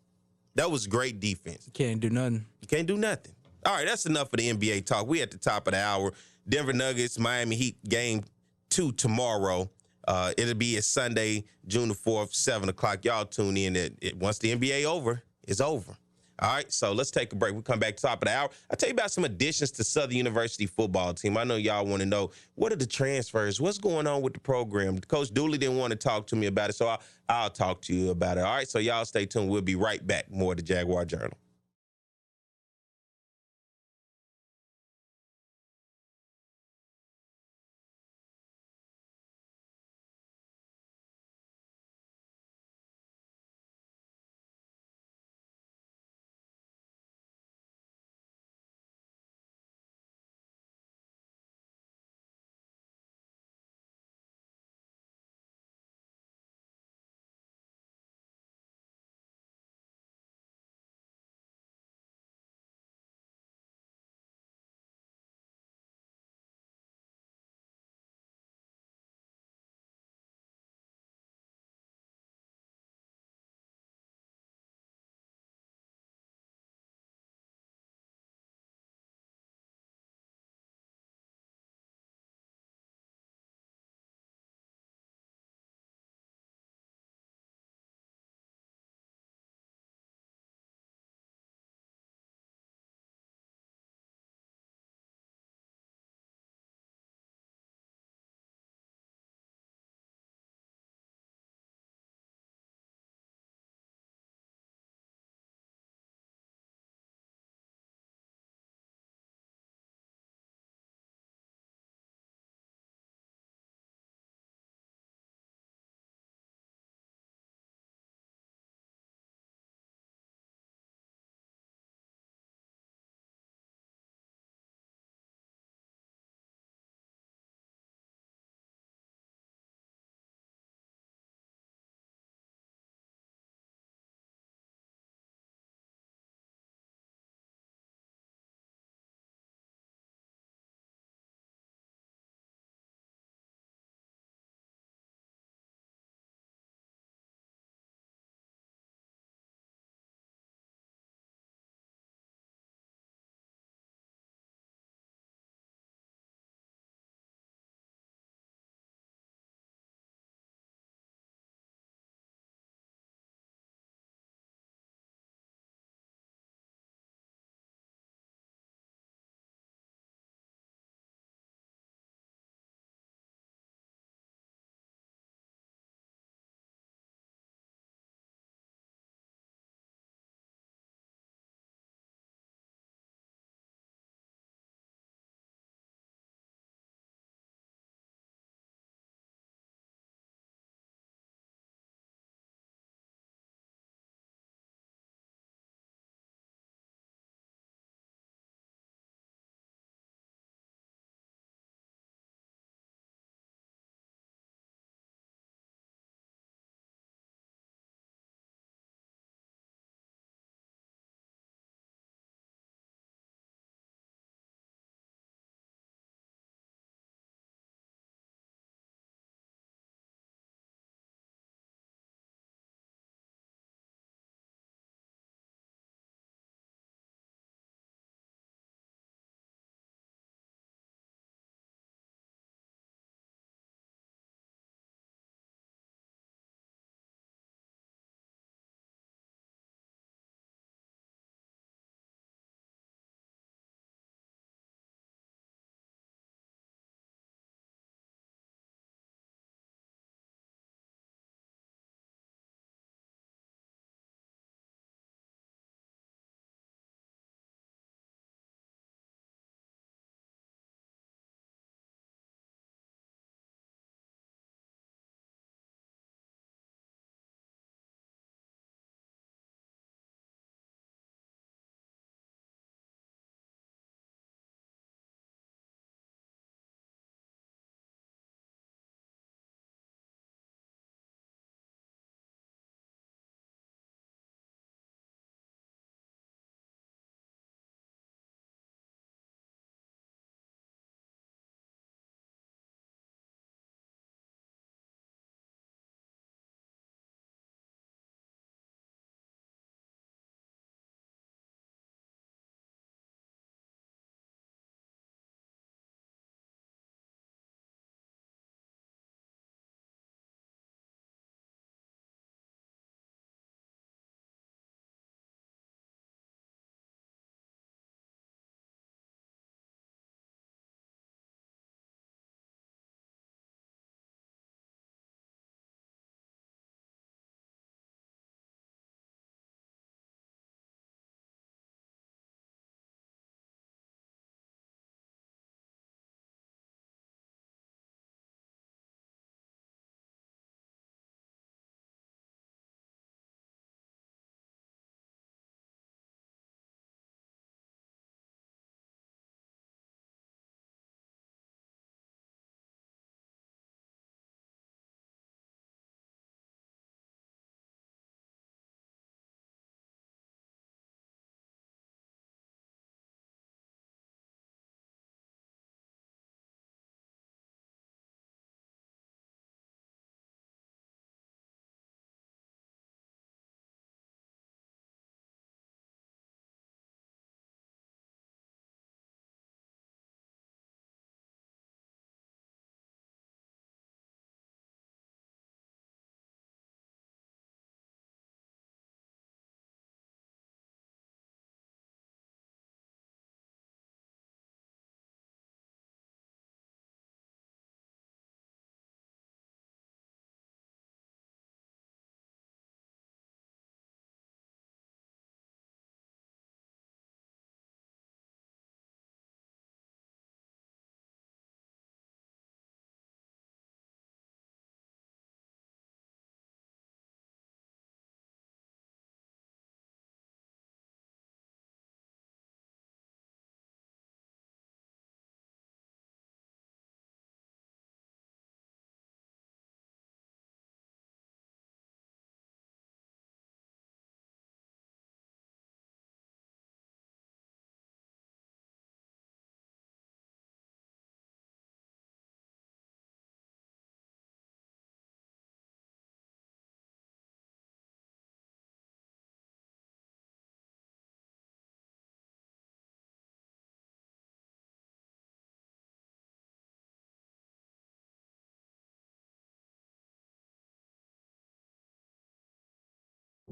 You can't do nothing. You can't do nothing. All right, that's enough of the NBA talk. We at the top of the hour. Denver Nuggets, Miami Heat, game 2 tomorrow. It'll be a Sunday, June the 4th, 7 o'clock. Y'all tune in. Once the NBA over, it's over. All right, so let's take a break. We'll come back to the top of the hour. I'll tell you about some additions to Southern University football team. I know y'all want to know, what are the transfers? What's going on with the program? Coach Dooley didn't want to talk to me about it, so I'll talk to you about it. All right, so y'all stay tuned. We'll be right back. More of the Jaguar Journal.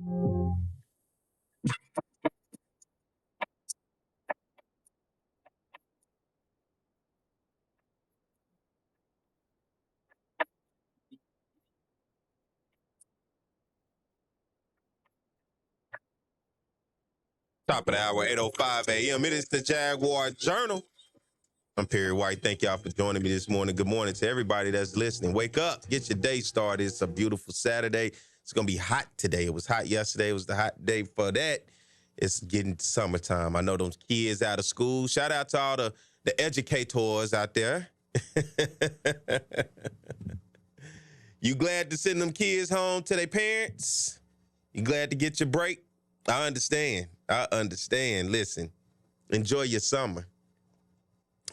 Top of the hour, 8:05 a.m. It is the Jaguar Journal. I'm Perry White. Thank y'all for joining me this morning. Good morning to everybody that's listening. Wake up, get your day started. It's a beautiful Saturday. It's going to be hot today. It was hot yesterday. It was the hot day for that. It's getting summertime. I know those kids out of school. Shout out to all the educators out there. You glad to send them kids home to their parents? You glad to get your break? I understand. Listen, enjoy your summer.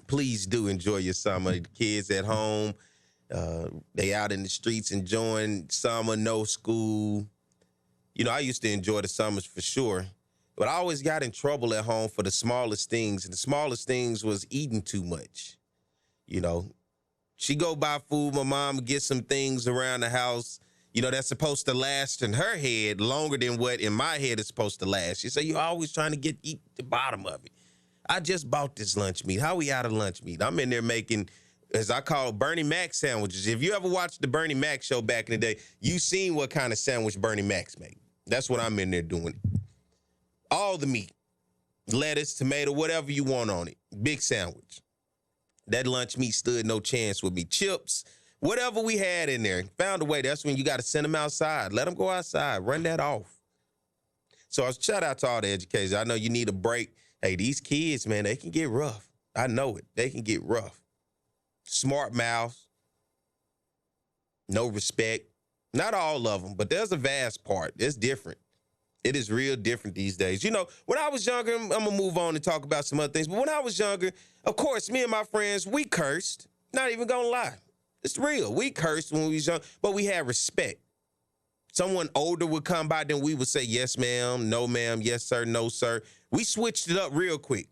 Please do enjoy your summer. The kids at home, they out in the streets enjoying summer, no school. You know, I used to enjoy the summers for sure, but I always got in trouble at home for the smallest things. And the smallest things was eating too much. You know, she go buy food. My mom would get some things around the house, you know, that's supposed to last in her head longer than what in my head is supposed to last. She said, you're always trying to eat the bottom of it. I just bought this lunch meat. How we out of lunch meat? I'm in there making, as I call it, Bernie Mac sandwiches. If you ever watched the Bernie Mac show back in the day, you seen what kind of sandwich Bernie Mac's make. That's what I'm in there doing. All the meat, lettuce, tomato, whatever you want on it. Big sandwich. That lunch meat stood no chance with me. Chips, whatever we had in there. Found a way. That's when you got to send them outside. Let them go outside. Run that off. So I shout out to all the educators. I know you need a break. Hey, these kids, man, they can get rough. I know it. They can get rough. Smart mouths. No respect. Not all of them, but there's a vast part. It's different. It is real different these days. You know, when I was younger, I'm going to move on and talk about some other things. But when I was younger, of course, me and my friends, we cursed. Not even going to lie. It's real. We cursed when we was young, but we had respect. Someone older would come by, then we would say, yes, ma'am, no, ma'am, yes, sir, no, sir. We switched it up real quick.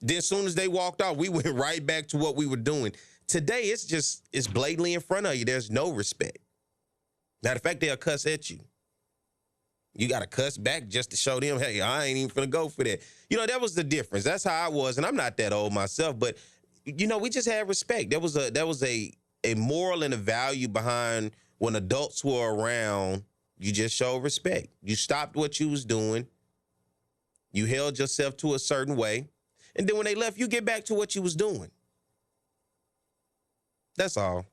Then as soon as they walked off, we went right back to what we were doing. Today, it's blatantly in front of you. There's no respect. Matter of fact, they'll cuss at you. You got to cuss back just to show them, hey, I ain't even finna go for that. You know, that was the difference. That's how I was, and I'm not that old myself, but, you know, we just had respect. There was a moral and a value behind when adults were around. You just showed respect. You stopped what you was doing. You held yourself to a certain way. And then when they left, you get back to what you was doing. That's all.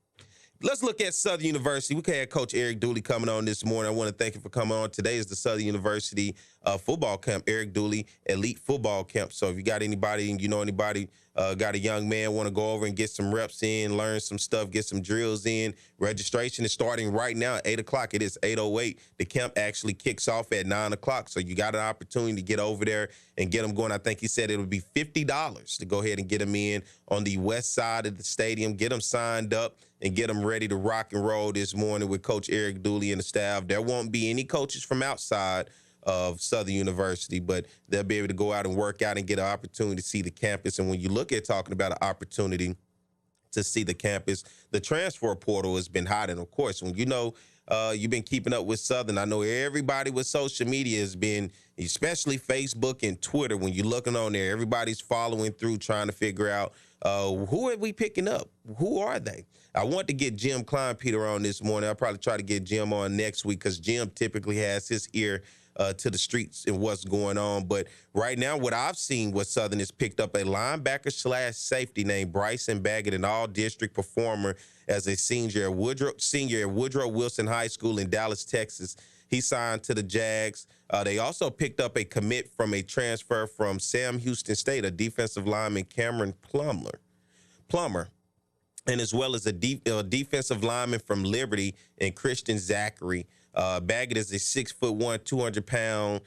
Let's look at Southern University. We had Coach Eric Dooley coming on this morning. I want to thank you for coming on. Today is the Southern University football camp, Eric Dooley Elite Football Camp. So if you got anybody, and you know anybody, got a young man, want to go over and get some reps in, learn some stuff, get some drills in, registration is starting right now at 8 o'clock. It is 8:08. The camp actually kicks off at 9 o'clock. So you got an opportunity to get over there and get them going. I think he said it would be $50 to go ahead and get them in on the west side of the stadium, get them signed up, and get them ready to rock and roll this morning with Coach Eric Dooley and the staff. There won't be any coaches from outside of Southern University, but they'll be able to go out and work out and get an opportunity to see the campus. And when you look at talking about an opportunity to see the campus, the transfer portal has been hot. And, of course, when you know you've been keeping up with Southern, I know everybody with social media has been, especially Facebook and Twitter, when you're looking on there, everybody's following through trying to figure out who are we picking up? Who are they? I want to get Jim Kleinpeter on this morning. I'll probably try to get Jim on next week because Jim typically has his ear to the streets and what's going on. But right now, what I've seen with Southern is picked up a linebacker/safety named Bryson Baggett, an all-district performer as a senior at Woodrow Wilson High School in Dallas, Texas. He signed to the Jags. They also picked up a commit from a transfer from Sam Houston State, a defensive lineman, Cameron Plummer, and as well as a defensive lineman from Liberty and Christian Zachary. Baggett is a 6'1", 200-pound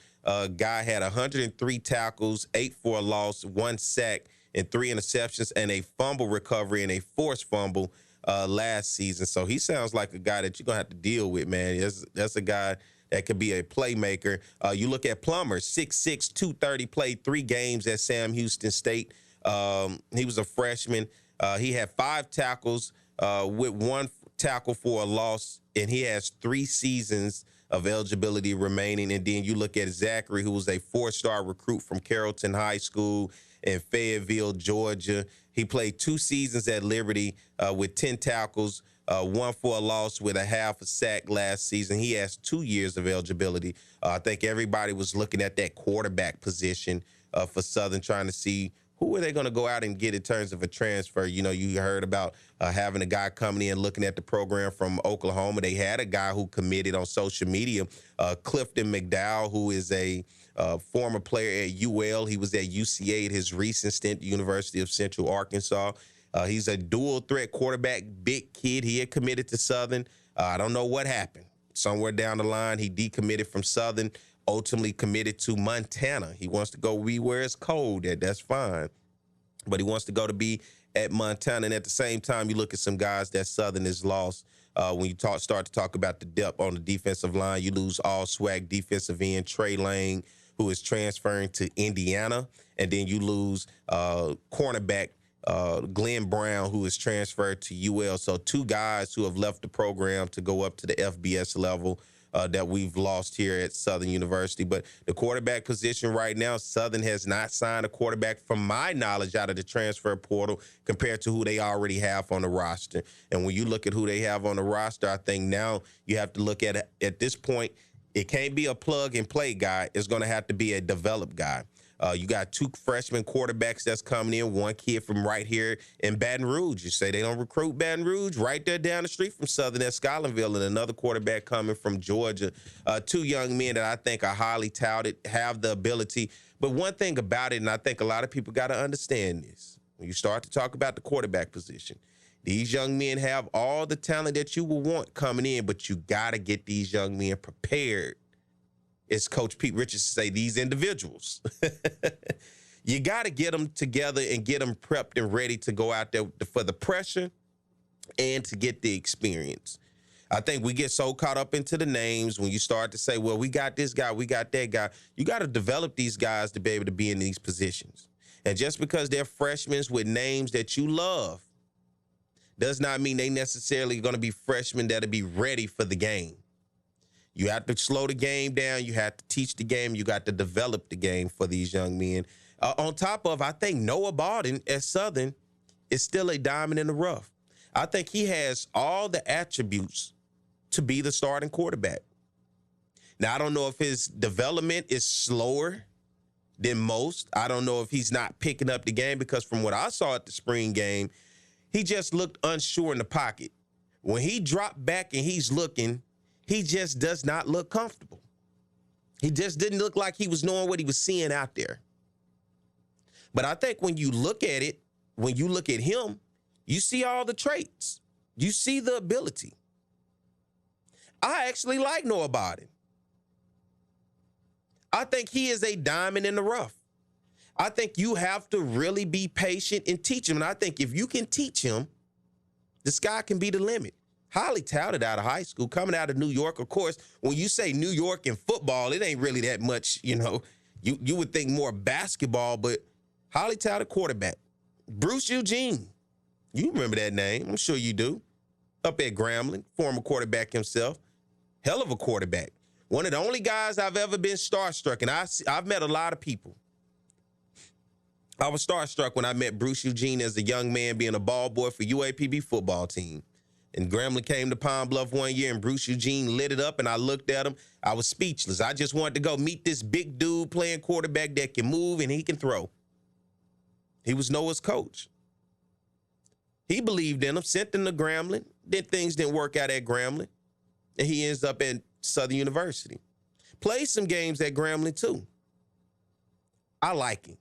guy, had 103 tackles, 8 for a loss, 1 sack, and 3 interceptions, and a fumble recovery and a forced fumble last season. So he sounds like a guy that you're going to have to deal with, man. That's a guy that could be a playmaker. You look at Plummer, 6'6", 230, played 3 games at Sam Houston State. He was a freshman. He had 5 tackles with 1 tackle for a loss, and he has 3 seasons of eligibility remaining. And then you look at Zachary, who was a 4-star recruit from Carrollton High School in Fayetteville, Georgia. He played 2 seasons at Liberty with 10 tackles, 1 for a loss with a half a sack last season. He has 2 years of eligibility. I think everybody was looking at that quarterback position for Southern, trying to see who are they going to go out and get in terms of a transfer. You know, you heard about having a guy coming in looking at the program from Oklahoma. They had a guy who committed on social media, Clifton McDowell, who is a former player at UL. He was at UCA at his recent stint at the University of Central Arkansas. He's a dual threat quarterback, big kid. He had committed to Southern. I don't know what happened. Somewhere down the line, he decommitted from Southern, ultimately committed to Montana. He wants to go be where it's cold at. That's fine. But he wants to go to be at Montana. And at the same time, you look at some guys that Southern has lost. When you start to talk about the depth on the defensive line, you lose all SWAC defensive end Trey Lang, who is transferring to Indiana. And then you lose cornerback Glenn Brown, who is transferred to UL. So 2 guys who have left the program to go up to the FBS level that we've lost here at Southern University. But the quarterback position right now, Southern has not signed a quarterback, from my knowledge, out of the transfer portal compared to who they already have on the roster. And when you look at who they have on the roster, I think now you have to look at this point, it can't be a plug-and-play guy. It's going to have to be a developed guy. You got 2 freshman quarterbacks that's coming in, 1 kid from right here in Baton Rouge. You say they don't recruit Baton Rouge? Right there down the street from Southern at Scotlandville, and another quarterback coming from Georgia. 2 young men that I think are highly touted, have the ability. But one thing about it, and I think a lot of people got to understand this, when you start to talk about the quarterback position, these young men have all the talent that you will want coming in, but you got to get these young men prepared. As Coach Pete Richards say, these individuals. You got to get them together and get them prepped and ready to go out there for the pressure and to get the experience. I think we get so caught up into the names when you start to say, well, we got this guy, we got that guy. You got to develop these guys to be able to be in these positions. And just because they're freshmen with names that you love does not mean they necessarily going to be freshmen that'll be ready for the game. You have to slow the game down. You have to teach the game. You got to develop the game for these young men. On top of, I think Noah Barden at Southern is still a diamond in the rough. I think he has all the attributes to be the starting quarterback. Now, I don't know if his development is slower than most. I don't know if he's not picking up the game, because from what I saw at the spring game, he just looked unsure in the pocket. When he dropped back and he's looking, he just does not look comfortable. He just didn't look like he was knowing what he was seeing out there. But I think when you look at it, when you look at him, you see all the traits. You see the ability. I actually like Noah Barden. I think he is a diamond in the rough. I think you have to really be patient and teach him. And I think if you can teach him, the sky can be the limit. Highly touted out of high school, coming out of New York. Of course, when you say New York and football, it ain't really that much, you know. You would think more basketball, but highly touted quarterback. Bruce Eugene. You remember that name. I'm sure you do. Up at Grambling, former quarterback himself. Hell of a quarterback. One of the only guys I've ever been starstruck, and I've met a lot of people. I was starstruck when I met Bruce Eugene as a young man being a ball boy for UAPB football team. And Grambling came to Pine Bluff one year, and Bruce Eugene lit it up, and I looked at him. I was speechless. I just wanted to go meet this big dude playing quarterback that can move and he can throw. He was Noah's coach. He believed in him, sent him to Grambling. Then things didn't work out at Grambling, and he ends up at Southern University. Played some games at Grambling, too. I like him.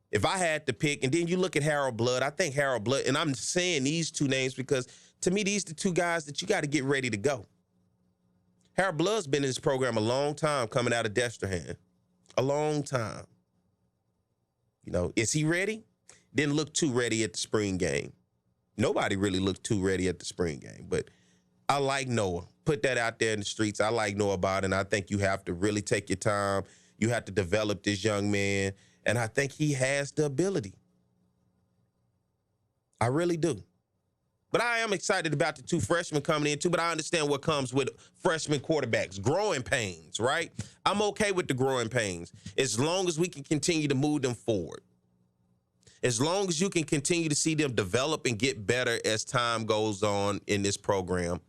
If I had to pick, and then you look at Harold Blood, I think Harold Blood, and I'm saying these 2 names because to me, these are the 2 guys that you got to get ready to go. Harold Blood's been in this program a long time coming out of Destrehan. A long time. You know, is he ready? Didn't look too ready at the spring game. Nobody really looked too ready at the spring game, but I like Noah. Put that out there in the streets. I like Noah Barden. I think you have to really take your time. You have to develop this young man. And I think he has the ability. I really do. But I am excited about the 2 freshmen coming in too, but I understand what comes with freshman quarterbacks, growing pains, right? I'm okay with the growing pains as long as we can continue to move them forward. As long as you can continue to see them develop and get better as time goes on in this program.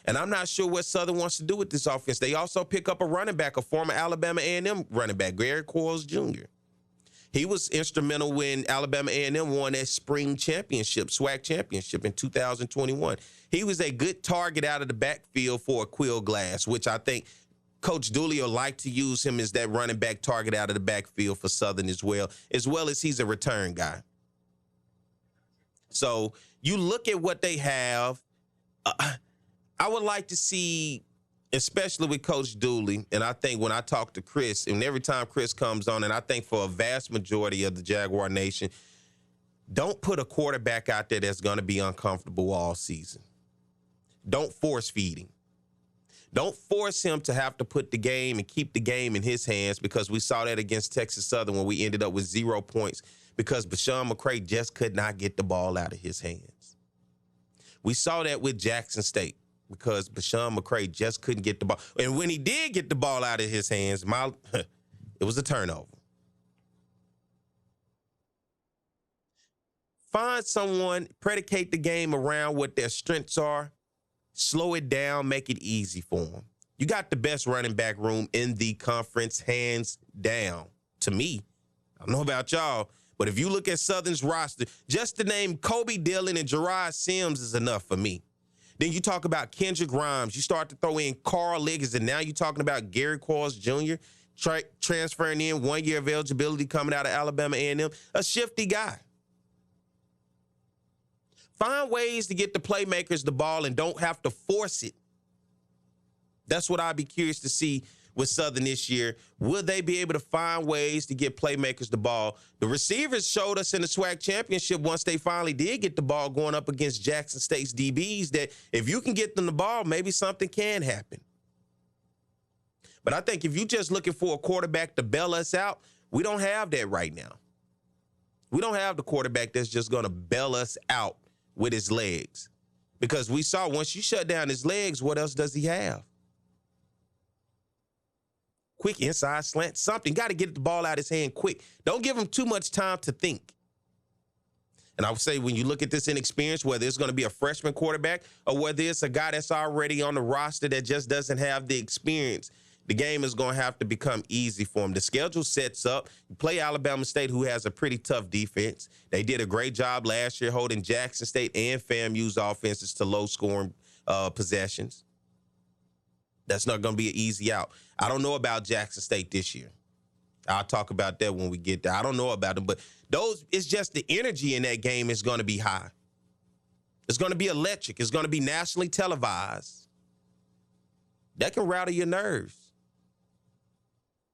And I'm not sure what Southern wants to do with this offense. They also pick up a running back, a former Alabama A&M running back, Gary Quarles Jr. He was instrumental when Alabama A&M won that spring championship, SWAC championship in 2021. He was a good target out of the backfield for a Quill Glass, which I think Coach Dooley will like to use him as that running back target out of the backfield for Southern as well as he's a return guy. So you look at what they have. I would like to see, especially with Coach Dooley, and I think when I talk to Chris, and every time Chris comes on, and I think for a vast majority of the Jaguar Nation, don't put a quarterback out there that's going to be uncomfortable all season. Don't force feed him. Don't force him to have to put the game and keep the game in his hands, because we saw that against Texas Southern when we ended up with 0 points because Bashawn McCray just could not get the ball out of his hands. We saw that with Jackson State, because Bashawn McCray just couldn't get the ball. And when he did get the ball out of his hands, it was a turnover. Find someone, predicate the game around what their strengths are, slow it down, make it easy for them. You got the best running back room in the conference, hands down. To me, I don't know about y'all, but if you look at Southern's roster, just the name Kobe Dillon and Gerard Sims is enough for me. Then you talk about Kendrick Grimes. You start to throw in Carl Liggins, and now you're talking about Gary Quarles Jr. Transferring in 1 year of eligibility coming out of Alabama A&M. A shifty guy. Find ways to get the playmakers the ball and don't have to force it. That's what I'd be curious to see with Southern this year. Will they be able to find ways to get playmakers the ball? The receivers showed us in the SWAC championship, once they finally did get the ball going up against Jackson State's DBs, that if you can get them the ball, maybe something can happen. But I think if you're just looking for a quarterback to bail us out, we don't have that right now. We don't have the quarterback that's just going to bail us out with his legs. Because we saw once you shut down his legs, what else does he have? Quick inside slant, something. Got to get the ball out of his hand quick. Don't give him too much time to think. And I would say when you look at this inexperience, whether it's going to be a freshman quarterback or whether it's a guy that's already on the roster that just doesn't have the experience, the game is going to have to become easy for him. The schedule sets up. You play Alabama State, who has a pretty tough defense. They did a great job last year holding Jackson State and FAMU's offenses to low-scoring possessions. That's not going to be an easy out. I don't know about Jackson State this year. I'll talk about that when we get there. I don't know about them, but it's just the energy in that game is going to be high. It's going to be electric. It's going to be nationally televised. That can rattle your nerves.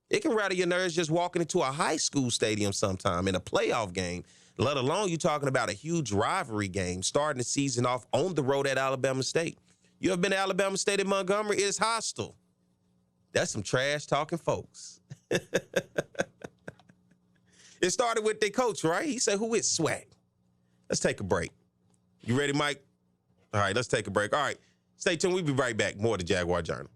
It can rattle your nerves just walking into a high school stadium sometime in a playoff game, let alone you talking about a huge rivalry game, starting the season off on the road at Alabama State. You ever been to Alabama State in Montgomery? It's hostile. That's some trash-talking folks. It started with their coach, right? He said, who is SWAC? Let's take a break. You ready, Mike? All right, let's take a break. All right, stay tuned. We'll be right back. More of the Jaguar Journal.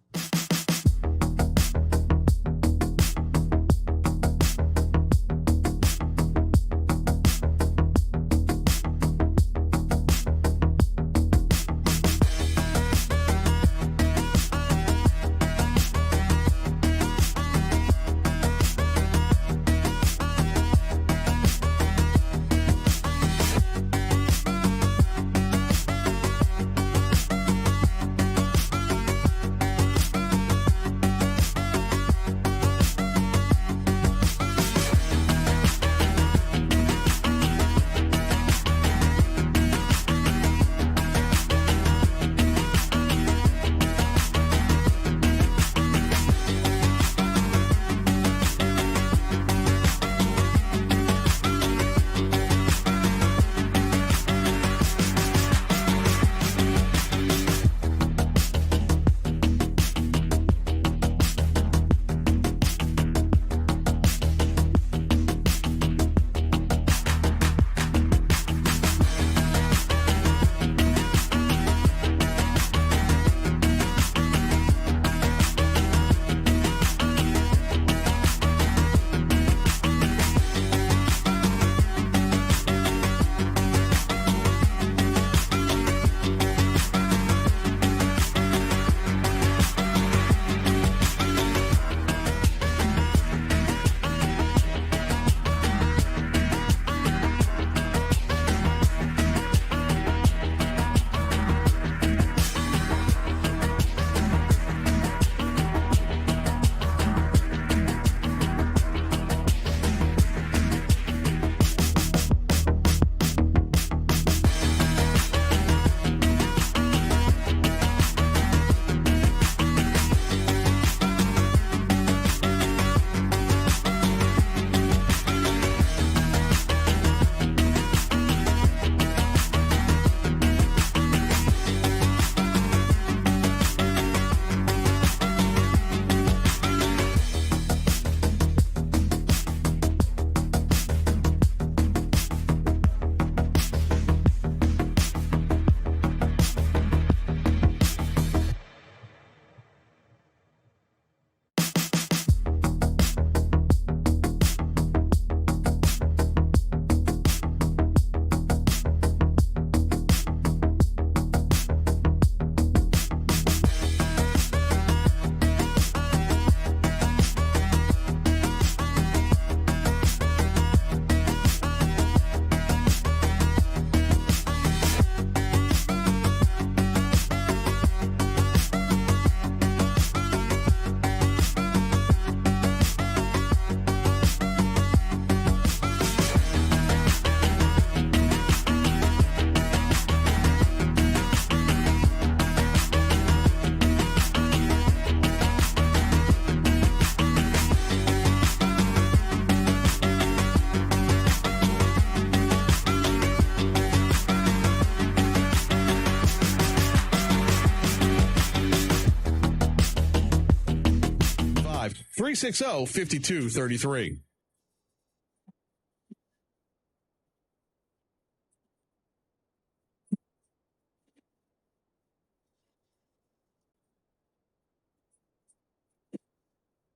855-360-5233.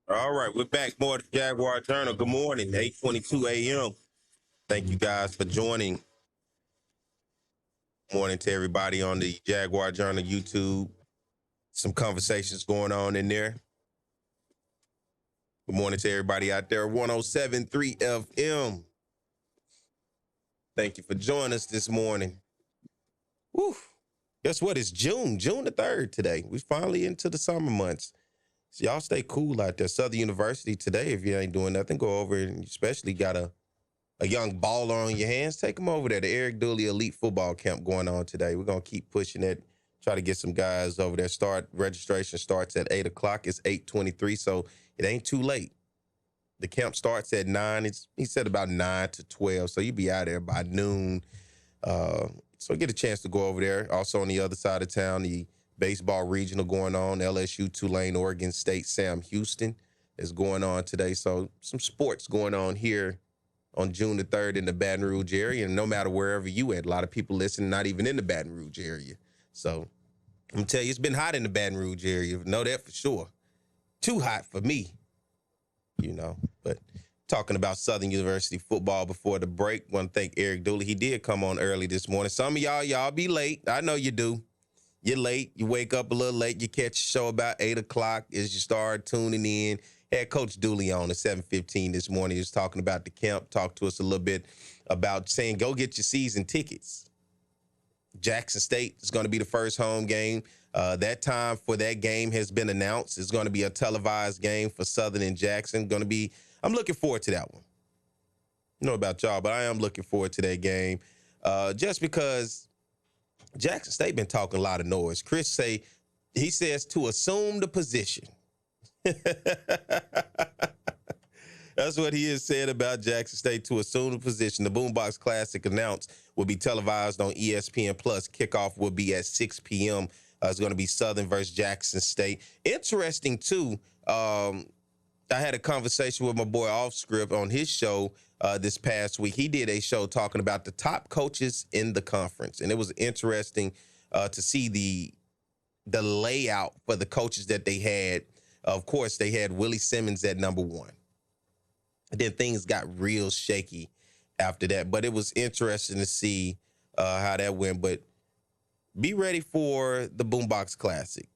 All right, we're back. More to Jaguar Journal. Good morning, 8:22 a.m. Thank you guys for joining. Morning to everybody on the Jaguar Journal YouTube. Some conversations going on in there. Good morning to everybody out there. 107.3 FM. Thank you for joining us this morning. Woo. Guess what? It's June the 3rd today. We're finally into the summer months. So y'all stay cool out there. Southern University today, if you ain't doing nothing, go over and especially got a young baller on your hands, take them over there. The Eric Dooley Elite Football Camp going on today. We're going to keep pushing it, try to get some guys over there. Registration starts at 8 o'clock. It's 8:23, so it ain't too late. The camp starts at 9. He said about 9 to 12, so you'll be out there by noon. So get a chance to go over there. Also on the other side of town, the baseball regional going on, LSU, Tulane, Oregon State, Sam Houston is going on today. So some sports going on here on June the 3rd in the Baton Rouge area. And no matter wherever you at, a lot of people listening, not even in the Baton Rouge area. So I'm going to tell you, it's been hot in the Baton Rouge area. Know that for sure. Too hot for me, But talking about Southern University football before the break, want to thank Eric Dooley. He did come on early this morning. Some of y'all be late. I know you do. You're late. You wake up a little late. You catch a show about 8 o'clock as you start tuning in. Had Coach Dooley on at 7:15 this morning. He was talking about the camp, talked to us a little bit about saying, go get your season tickets. Jackson State is going to be the first home game. That time for that game has been announced. It's going to be a televised game for Southern and Jackson. I'm looking forward to that one. I don't know about y'all, but I am looking forward to that game just because Jackson State been talking a lot of noise. Chris says to assume the position. That's what he has said about Jackson State, to assume the position. The Boombox Classic announced will be televised on ESPN+. Kickoff will be at 6 p.m. It's going to be Southern versus Jackson State. Interesting, too, I had a conversation with my boy Offscript on his show this past week. He did a show talking about the top coaches in the conference, and it was interesting to see the layout for the coaches that they had. Of course, they had Willie Simmons at number 1. And then things got real shaky after that. But it was interesting to see how that went. But be ready for the Boombox Classic.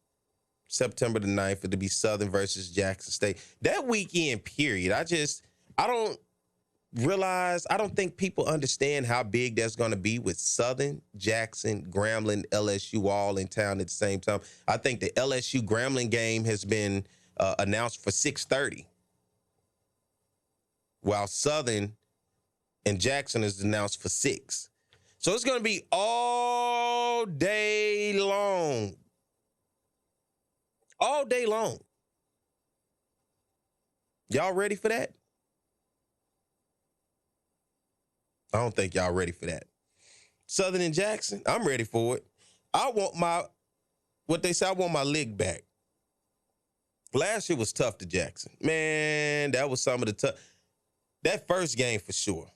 September the 9th, it'll be Southern versus Jackson State. That weekend period, I don't think people understand how big that's going to be with Southern, Jackson, Grambling, LSU all in town at the same time. I think the LSU Grambling game has been announced for 6:30, while Southern and Jackson is announced for 6. So it's going to be all day long. All day long. Y'all ready for that? I don't think y'all ready for that. Southern and Jackson, I'm ready for it. I want my leg back. Last year was tough to Jackson. Man, that was some of the tough. That first game for sure.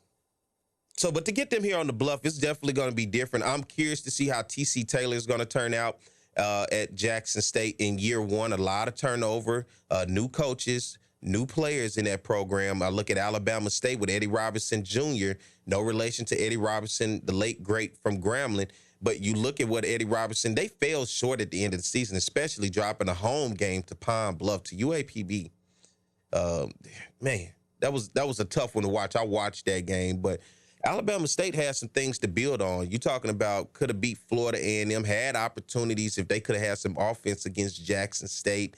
So, but to get them here on the Bluff, it's definitely going to be different. I'm curious to see how TC Taylor is going to turn out at Jackson State in year 1. A lot of turnover, new coaches, new players in that program. I look at Alabama State with Eddie Robinson Jr., no relation to Eddie Robinson, the late great from Grambling. But you look at what Eddie Robinson, they fell short at the end of the season, especially dropping a home game to Pine Bluff, to UAPB. Man, that was a tough one to watch. I watched that game, but Alabama State has some things to build on. You're talking about could have beat Florida A&M, had opportunities if they could have had some offense against Jackson State.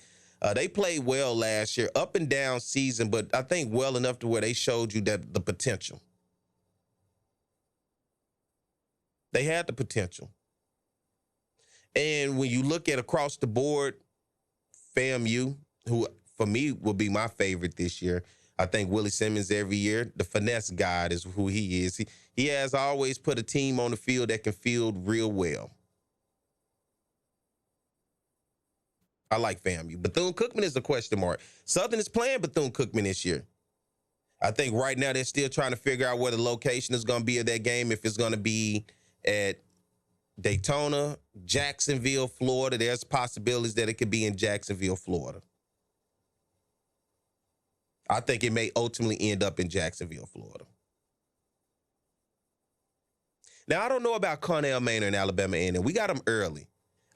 They played well last year, up and down season, but I think well enough to where they showed you that the potential. They had the potential. And when you look at across the board, FAMU, who for me will be my favorite this year, I think Willie Simmons every year, the finesse god is who he is. He has always put a team on the field that can field real well. I like FAMU. Bethune-Cookman is a question mark. Southern is playing Bethune-Cookman this year. I think right now they're still trying to figure out where the location is going to be of that game, if it's going to be at Daytona, Jacksonville, Florida. There's possibilities that it could be in Jacksonville, Florida. I think it may ultimately end up in Jacksonville, Florida. Now, I don't know about Cornell Manor and Alabama A&M. We got them early.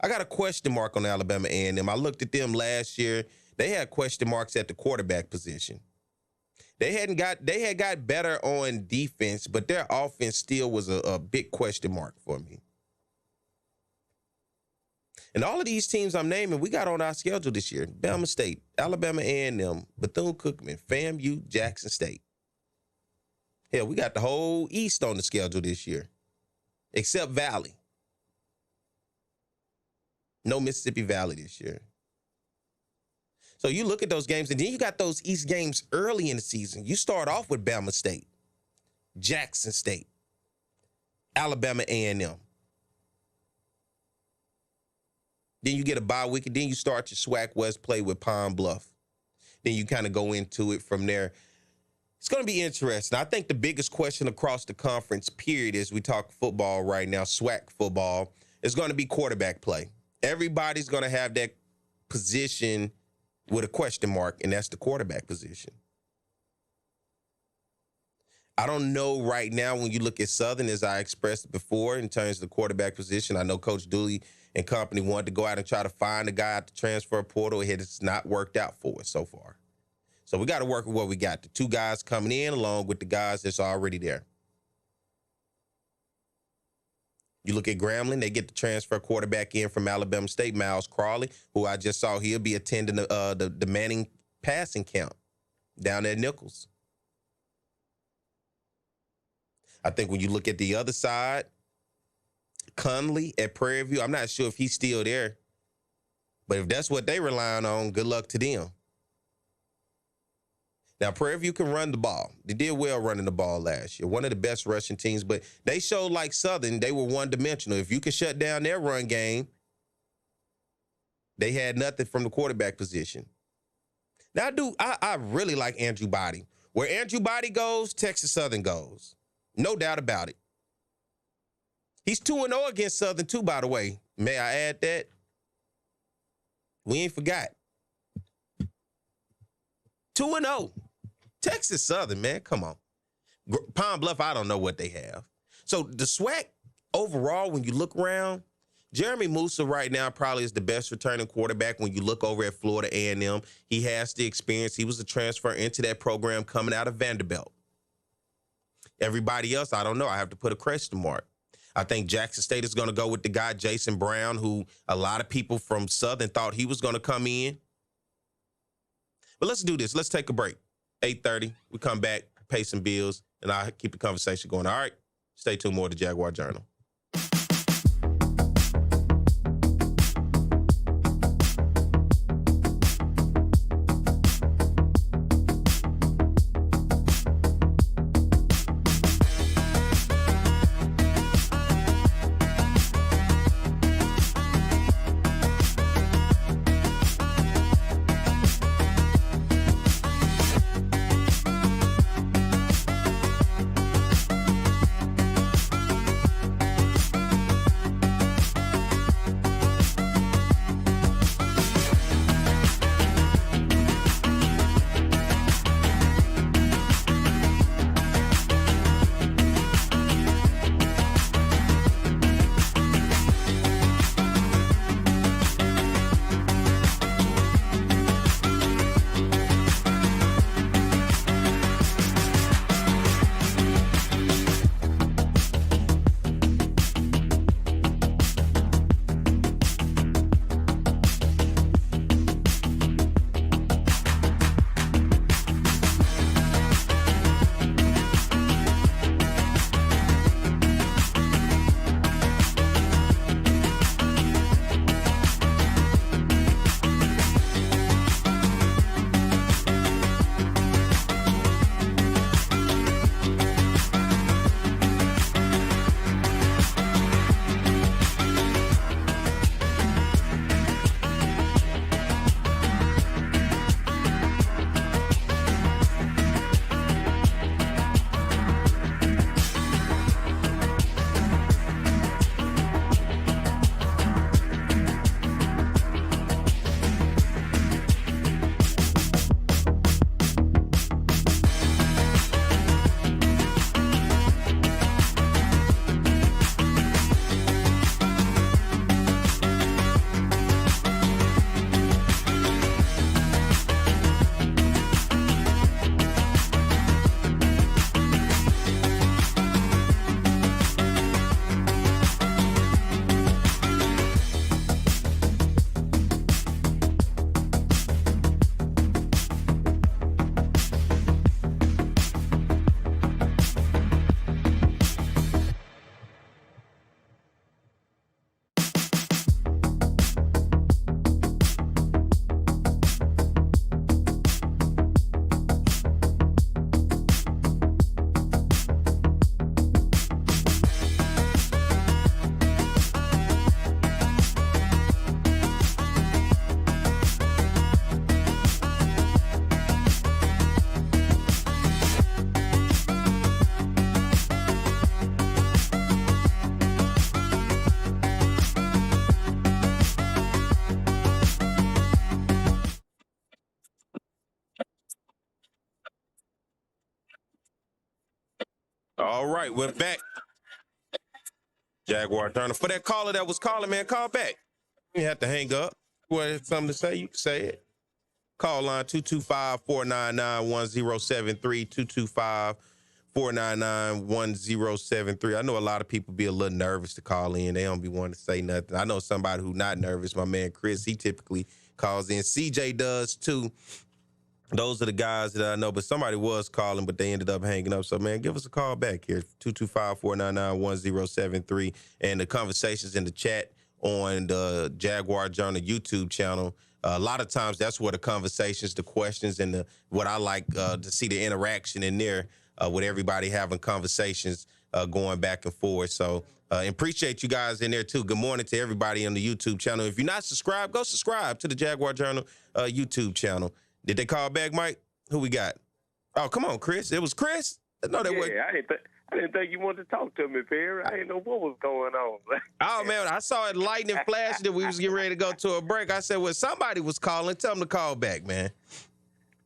I got a question mark on Alabama A&M. I looked at them last year. They had question marks at the quarterback position. They had got better on defense, but their offense still was a big question mark for me. And all of these teams I'm naming, we got on our schedule this year. Bama State, Alabama A&M, Bethune-Cookman, FAMU, Jackson State. Hell, we got the whole East on the schedule this year, except Valley. No Mississippi Valley this year. So you look at those games, and then you got those East games early in the season. You start off with Bama State, Jackson State, Alabama A&M. Then you get a bye week, and then you start your SWAC West play with Pine Bluff. Then you kind of go into it from there. It's going to be interesting. I think the biggest question across the conference, period, as we talk football right now, SWAC football, is going to be quarterback play. Everybody's going to have that position with a question mark, and that's the quarterback position. I don't know right now when you look at Southern, as I expressed before, in terms of the quarterback position. I know Coach Dooley and company wanted to go out and try to find a guy at the transfer portal. It has not worked out for us so far. So we got to work with what we got. The two guys coming in along with the guys that's already there. You look at Grambling, they get the transfer quarterback in from Alabama State, Miles Crawley, who I just saw he'll be attending the Manning passing camp down at Nichols. I think when you look at the other side, Conley at Prairie View, I'm not sure if he's still there. But if that's what they relying on, good luck to them. Now, Prairie View can run the ball. They did well running the ball last year. One of the best rushing teams, but they showed like Southern, they were one-dimensional. If you can shut down their run game, they had nothing from the quarterback position. Now, I really like Andrew Body. Where Andrew Body goes, Texas Southern goes. No doubt about it. He's 2-0 against Southern, too, by the way. May I add that? We ain't forgot. 2-0. Texas Southern, man, come on. Pine Bluff, I don't know what they have. So the SWAC, overall, when you look around, Jeremy Musa right now probably is the best returning quarterback when you look over at Florida A&M. He has the experience. He was a transfer into that program coming out of Vanderbilt. Everybody else, I don't know. I have to put a question mark. I think Jackson State is going to go with the guy, Jason Brown, who a lot of people from Southern thought he was going to come in. But let's do this. Let's take a break. 8:30. We come back, pay some bills, and I'll keep the conversation going. All right? Stay tuned more to Jaguar Journal. All right, we're back. Jaguar Journal. For that caller that was calling, man, call back. You have to hang up. What something to say? You can say it. Call line 225-499-1073, 225-499-1073. I know a lot of people be a little nervous to call in. They don't be wanting to say nothing. I know somebody who not nervous. My man Chris, he typically calls in. CJ does too. Those are the guys that I know, but somebody was calling, but they ended up hanging up. So, man, give us a call back here, 225-499-1073, and the conversations in the chat on the Jaguar Journal YouTube channel. A lot of times that's where the conversations, the questions, and what I like to see the interaction in there with everybody having conversations going back and forth. So appreciate you guys in there, too. Good morning to everybody on the YouTube channel. If you're not subscribed, go subscribe to the Jaguar Journal YouTube channel. Did they call back, Mike? Who we got? Oh, come on, Chris. It was Chris? No, that wasn't. I didn't think you wanted to talk to me, Perry. I didn't know what was going on. Oh, man, I saw it lightning flashing that we was getting ready to go to a break. I said, well, somebody was calling. Tell them to call back, man.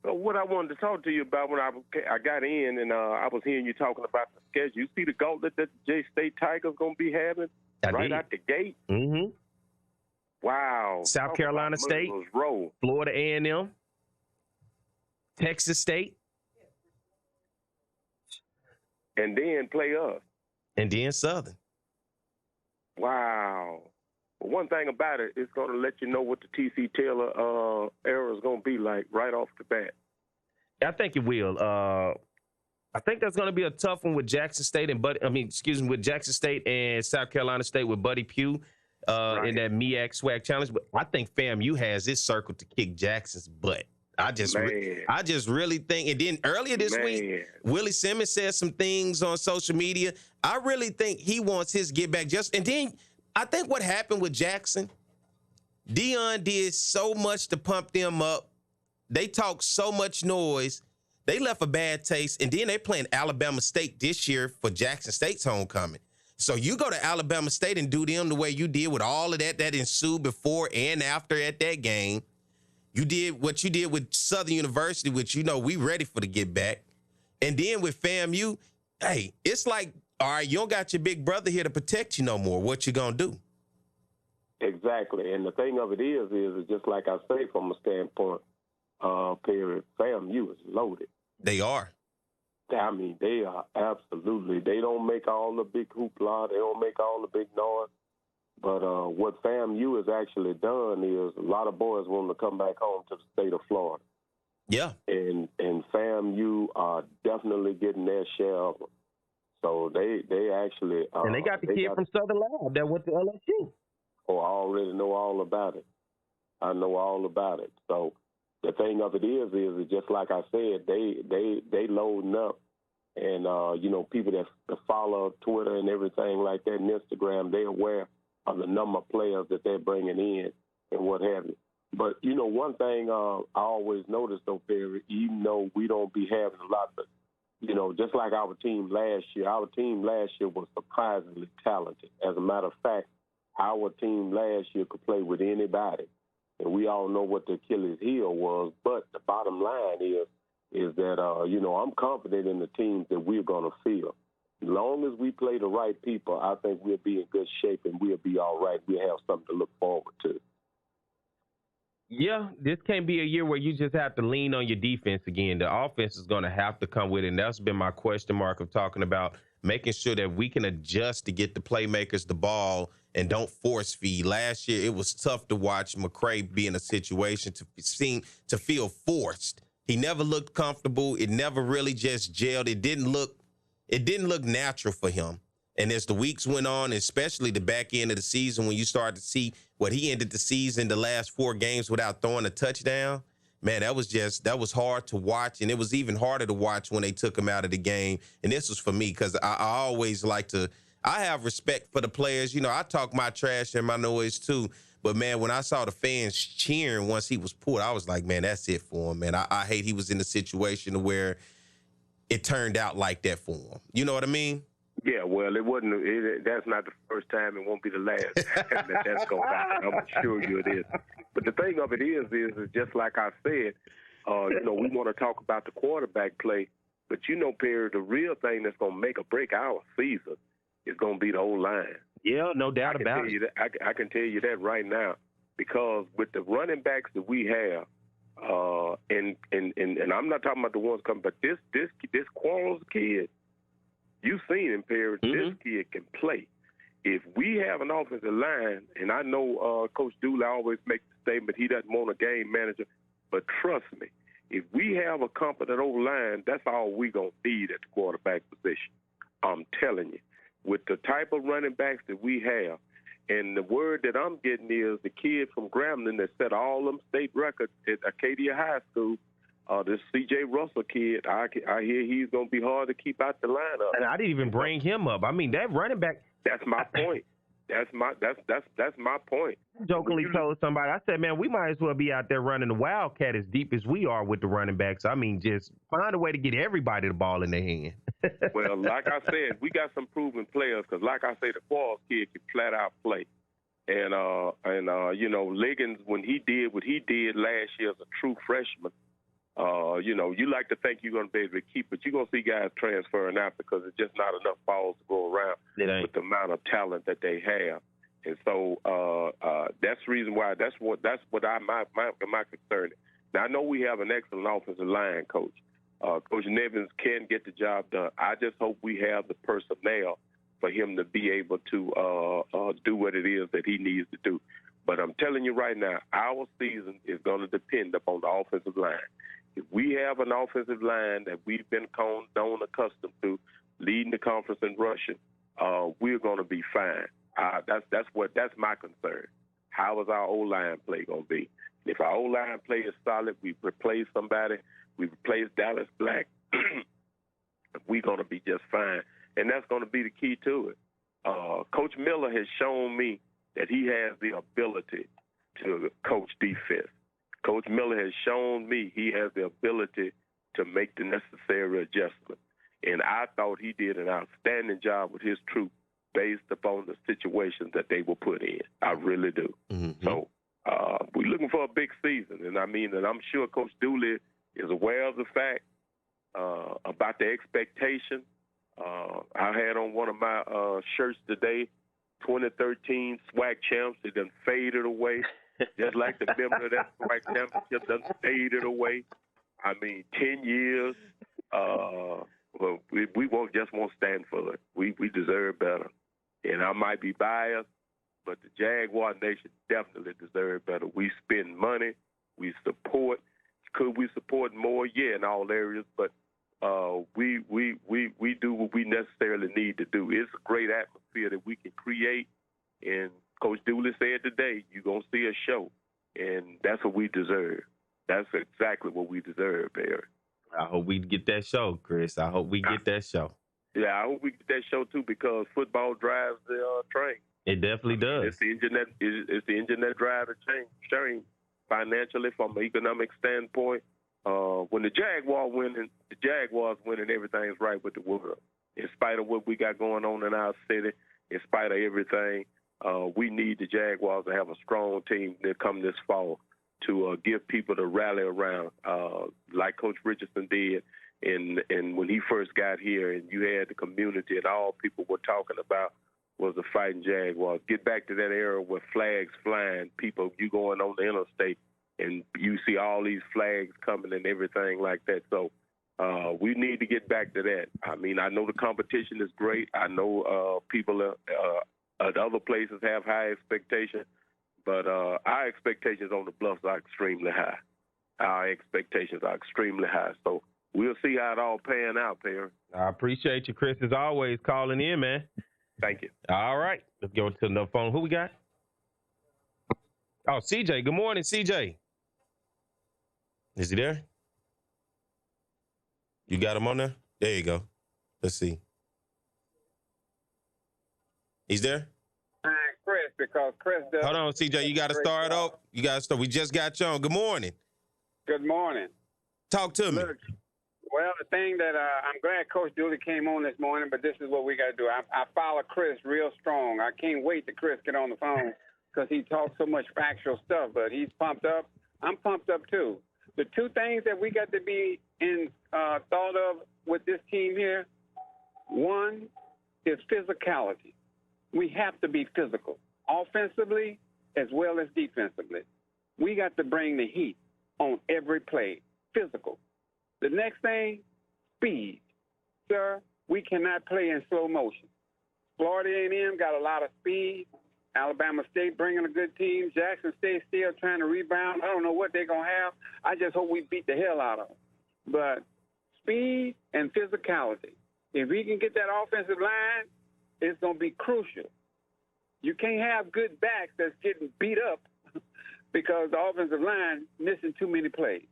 So what I wanted to talk to you about when I got in and I was hearing you talking about the schedule. You see the gauntlet that the J-State Tigers going to be having right out the gate? Mm-hmm. Wow. South Carolina State, Florida A&M, Texas State. And then play us. And then Southern. Wow. Well, one thing about it, it's going to let you know what the T.C. Taylor era is going to be like right off the bat. I think it will. I think that's going to be a tough one with Jackson State with Jackson State and South Carolina State with Buddy Pugh in that MEAC SWAC challenge. But I think FAMU has this circle to kick Jackson's butt. I just really think, and then earlier this week, Willie Simmons said some things on social media. I really think he wants his get back. And then I think what happened with Jackson, Deion did so much to pump them up. They talked so much noise. They left a bad taste, and then they're playing Alabama State this year for Jackson State's homecoming. So you go to Alabama State and do them the way you did with all of that ensued before and after at that game. You did what you did with Southern University, which, we ready for the get back. And then with FAMU, hey, it's like, all right, you don't got your big brother here to protect you no more. What you going to do? Exactly. And the thing of it is just like I say from a standpoint, period, FAMU is loaded. They are. I mean, they are absolutely. They don't make all the big hoopla. They don't make all the big noise. But what FAMU has actually done is a lot of boys want to come back home to the state of Florida. Yeah. And FAMU are definitely getting their share of them. So they actually... and they got the kid from Southern Lab that went to LSU. Oh, I already know all about it. I know all about it. So the thing of it is just like I said, they loading up. And, people that follow Twitter and everything like that and Instagram, they're aware of the number of players that they're bringing in and what have you. But, one thing I always notice, though, Perry, even though we don't be having a lot, but, just like our team last year was surprisingly talented. As a matter of fact, our team last year could play with anybody. And we all know what the Achilles heel was. But the bottom line is that, I'm confident in the teams that we're going to field. As long as we play the right people, I think we'll be in good shape and we'll be all right. We'll have something to look forward to. Yeah, this can't be a year where you just have to lean on your defense again. The offense is going to have to come with it, and that's been my question mark of talking about making sure that we can adjust to get the playmakers the ball and don't force feed. Last year, it was tough to watch McCray be in a situation to feel forced. He never looked comfortable. It never really just gelled. It didn't look natural for him. And as the weeks went on, especially the back end of the season, when you started to see what he ended the season, the last 4 games without throwing a touchdown, man, that was hard to watch. And it was even harder to watch when they took him out of the game. And this was for me because I always like to – I have respect for the players. I talk my trash and my noise too. But, man, when I saw the fans cheering once he was pulled, I was like, man, that's it for him, man. I hate he was in a situation where it turned out like that for him. You know what I mean? Yeah, well, it wasn't. That's not the first time. It won't be the last time that's going to happen. I'm sure you it is. But the thing of it is just like I said, we want to talk about the quarterback play. But Perry, the real thing that's going to make or break our season is going to be the O-line. Yeah, no doubt about it. I can tell you that right now, because with the running backs that we have, and I'm not talking about the ones coming, but this Quarles kid, you've seen him, Perry. This kid can play. If we have an offensive line, and I know Coach Dooley always makes the statement he doesn't want a game manager, but trust me, if we have a competent O-line, that's all we're going to need at the quarterback position. I'm telling you. With the type of running backs that we have, and the word that I'm getting is the kid from Grambling that set all them state records at Acadia High School, this C.J. Russell kid, I hear he's going to be hard to keep out the lineup. And I didn't even bring him up. I mean, that running back. That's my point. That's my point. Jokingly told somebody, I said, man, we might as well be out there running the Wildcat as deep as we are with the running backs. I mean, just find a way to get everybody the ball in their hand. Well, like I said, we got some proven players because, like I say, the Quarles kid can flat out play. And Liggins, when he did what he did last year as a true freshman, you like to think you're going to be able to keep it. You're going to see guys transferring out because there's just not enough balls to go around with the amount of talent that they have. And so that's the reason why my concern is. Now, I know we have an excellent offensive line, Coach. Coach Nevins can get the job done. I just hope we have the personnel for him to be able to do what it is that he needs to do. But I'm telling you right now, our season is going to depend upon the offensive line. If we have an offensive line that we've been known accustomed to, leading the conference in rushing, we're going to be fine. That's my concern. How is our O-line play going to be? If our O-line play is solid, we replace somebody, we replace Dallas Black, we're going to be just fine. And that's going to be the key to it. Coach Miller has shown me that he has the ability to coach defense. Coach Miller has shown me he has the ability to make the necessary adjustments. And I thought he did an outstanding job with his troops based upon the situations that they were put in. I really do. Mm-hmm. So we're looking for a big season. And I'm sure Coach Dooley is aware of the fact about the expectation. I had on one of my shirts today, 2013 SWAC champs. It done faded away. Just like the member of that SWAC championship done faded away. 10 years. Well, we won't stand for it. We deserve better. And I might be biased, but the Jaguar Nation definitely deserve better. We spend money. We support. Could we support more? Yeah, in all areas. But we do what we necessarily need to do. It's a great atmosphere that we can create. And Coach Dooley said today, you're going to see a show. And that's what we deserve. That's exactly what we deserve, Barry. I hope we get that show, Chris. I hope we get that show. Yeah, I hope we get that show, too, because football drives the train. It definitely does. It's the engine that drives the train financially from an economic standpoint. When the Jaguars winning, everything's right with the world. In spite of what we got going on in our city, in spite of everything, we need the Jaguars to have a strong team that come this fall to give people to rally around, like Coach Richardson did. And when he first got here and you had the community and all people were talking about was the fighting Jaguars. Get back to that era where flags flying, people, you going on the interstate and you see all these flags coming and everything like that. So we need to get back to that. I know the competition is great. I know people at other places have high expectations, but our expectations on the Bluffs are extremely high. Our expectations are extremely high. So we'll see how it all pan out, Perry. I appreciate you, Chris, as always, calling in, man. Thank you. All right. Let's go to the phone. Who we got? Oh, CJ. Good morning, CJ. Is he there? You got him on there? There you go. Let's see. He's there? Chris, because Chris does. Hold on, CJ. You got to start off. You got to start. We just got you on. Good morning. Good morning. Talk to me. Look, well, the thing that I'm glad Coach Dooley came on this morning, but this is what we got to do. I follow Chris real strong. I can't wait till Chris get on the phone because he talks so much factual stuff, but he's pumped up. I'm pumped up, too. The two things that we got to be thought of with this team here, one is physicality. We have to be physical, offensively as well as defensively. We got to bring the heat on every play, physical. The next thing, speed. Sir, we cannot play in slow motion. Florida A&M got a lot of speed. Alabama State bringing a good team. Jackson State still trying to rebound. I don't know what they're going to have. I just hope we beat the hell out of them. But speed and physicality. If we can get that offensive line, it's going to be crucial. You can't have good backs that's getting beat up because the offensive line missing too many plays.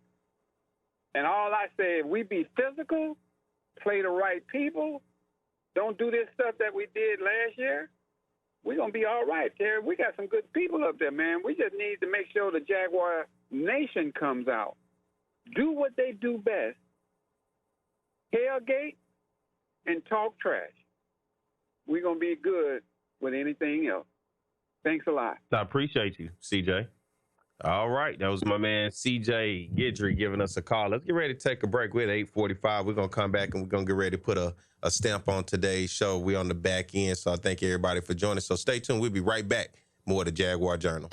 And all I say, if we be physical, play the right people, don't do this stuff that we did last year, we're going to be all right, Terry. We got some good people up there, man. We just need to make sure the Jaguar Nation comes out. Do what they do best. Tailgate and talk trash. We're going to be good with anything else. Thanks a lot. I appreciate you, CJ. All right. That was my man, CJ Guidry, giving us a call. Let's get ready to take a break. We're at 8:45. We're going to come back and we're going to get ready to put a stamp on today's show. We're on the back end, so I thank everybody for joining. So stay tuned. We'll be right back. More of the Jaguar Journal.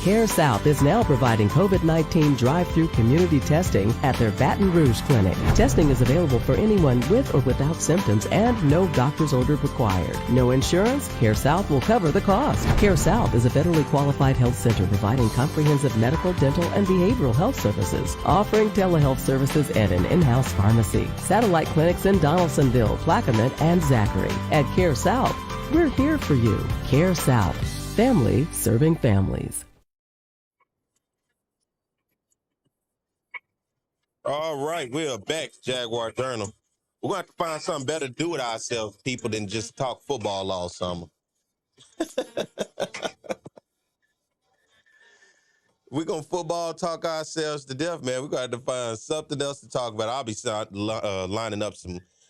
Care South is now providing COVID-19 drive-through community testing at their Baton Rouge clinic. Testing is available for anyone with or without symptoms and no doctor's order required. No insurance? Care South will cover the cost. Care South is a federally qualified health center providing comprehensive medical, dental, and behavioral health services, offering telehealth services and an in-house pharmacy. Satellite clinics in Donaldsonville, Plaquemine, and Zachary. At Care South, we're here for you. Care South. Family serving families. All right, we are back, Jaguar Journal. We're going to have to find something better to do with ourselves, people, than just talk football all summer. We're going to football talk ourselves to death, man. We're going to have to find something else to talk about. I'll be lining up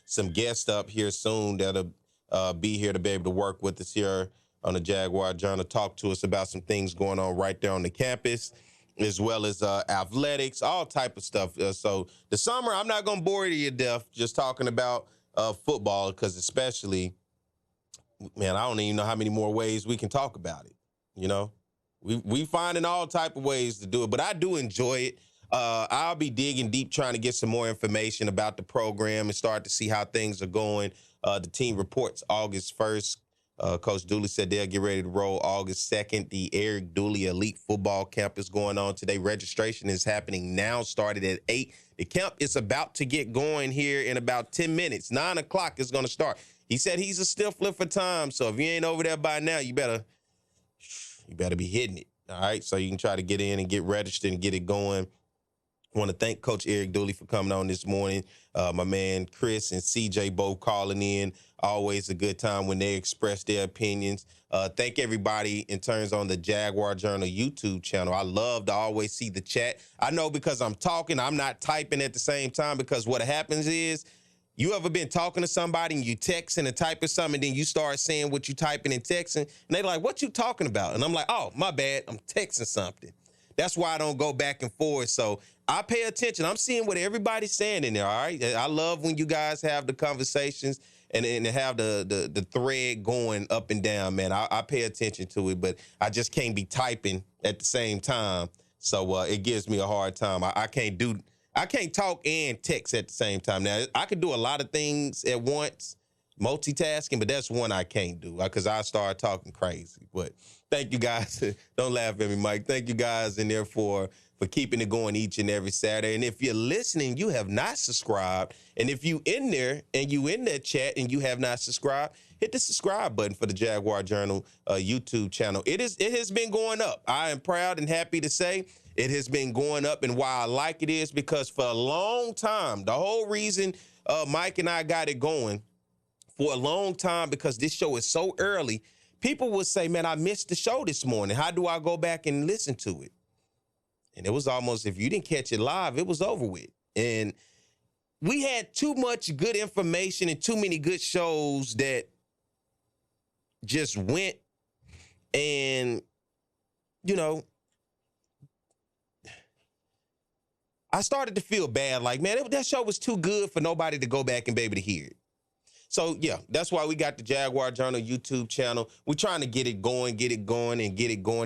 some guests up here soon that'll be here to be able to work with us here on the Jaguar Journal, talk to us about some things going on right there on the campus, as well as athletics, all type of stuff. So the summer, I'm not going to bore you to death just talking about football, because especially, man, I don't even know how many more ways we can talk about it. You know, we finding all type of ways to do it, but I do enjoy it. I'll be digging deep trying to get some more information about the program and start to see how things are going. The team reports August 1st. Coach Dooley said they'll get ready to roll August 2nd. The Eric Dooley Elite Football Camp is going on today. Registration is happening now, started at 8. The camp is about to get going here in about 10 minutes. 9 o'clock is going to start. He said he's a stiffler for time, so if you ain't over there by now, you better be hitting it, all right? So you can try to get in and get registered and get it going. I want to thank Coach Eric Dooley for coming on this morning. My man Chris and CJ both calling in. Always a good time when they express their opinions. Thank everybody in terms on the Jaguar Journal YouTube channel. I love to always see the chat. I know because I'm talking, I'm not typing at the same time, because what happens is, you ever been talking to somebody and you texting and typing something, and then you start saying what you typing and texting, and they're like, what you talking about? And I'm like, oh, my bad, I'm texting something. That's why I don't go back and forth. So I pay attention. I'm seeing what everybody's saying in there, all right? I love when you guys have the conversations and have the thread going up and down, man. I pay attention to it, but I just can't be typing at the same time. So it gives me a hard time. I can't talk and text at the same time. Now, I can do a lot of things at once, multitasking, but that's one I can't do because I start talking crazy. But thank you guys. Don't laugh at me, Mike. Thank you guys in there for keeping it going each and every Saturday. And if you're listening, you have not subscribed. And if you in there and you in that chat and you have not subscribed, hit the subscribe button for the Jaguar Journal YouTube channel. It has been going up. I am proud and happy to say it has been going up. And why I like it is because for a long time, the whole reason Mike and I got it going for a long time, because this show is so early, people would say, man, I missed the show this morning. How do I go back and listen to it? And it was almost, if you didn't catch it live, it was over with. And we had too much good information and too many good shows that just went. And, you know, I started to feel bad. Like, man, that show was too good for nobody to go back and be able to hear it. So, yeah, that's why we got the Jaguar Journal YouTube channel. We're trying to get it going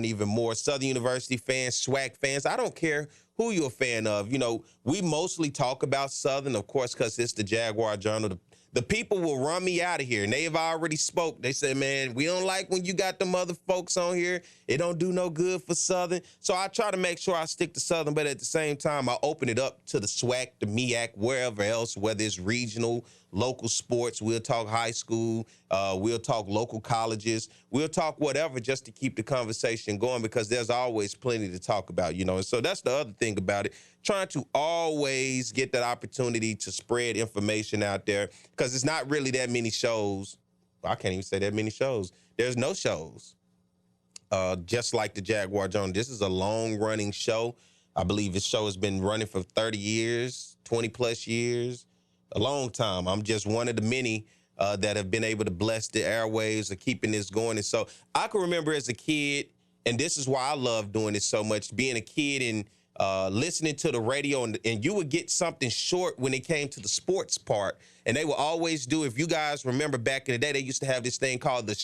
even more. Southern University fans, SWAC fans, I don't care who you're a fan of. You know, we mostly talk about Southern, of course, because it's the Jaguar Journal. The people will run me out of here, and they've already spoke. They said, man, we don't like when you got them other folks on here. It don't do no good for Southern. So I try to make sure I stick to Southern, but at the same time, I open it up to the SWAC, the MEAC, wherever else, whether it's regional, local sports. We'll talk high school. We'll talk local colleges. We'll talk whatever just to keep the conversation going, because there's always plenty to talk about, you know. And so that's the other thing about it, trying to always get that opportunity to spread information out there, because it's not really that many shows. I can't even say that many shows. There's no shows. Just like the Jaguar Journal. This is a long-running show. I believe this show has been running for 30 years, 20-plus years. A long time. I'm just one of the many that have been able to bless the airwaves of keeping this going. And so I can remember as a kid, and this is why I love doing this so much, being a kid and listening to the radio, and you would get something short when it came to the sports part. And they would always do, if you guys remember back in the day, they used to have this thing called the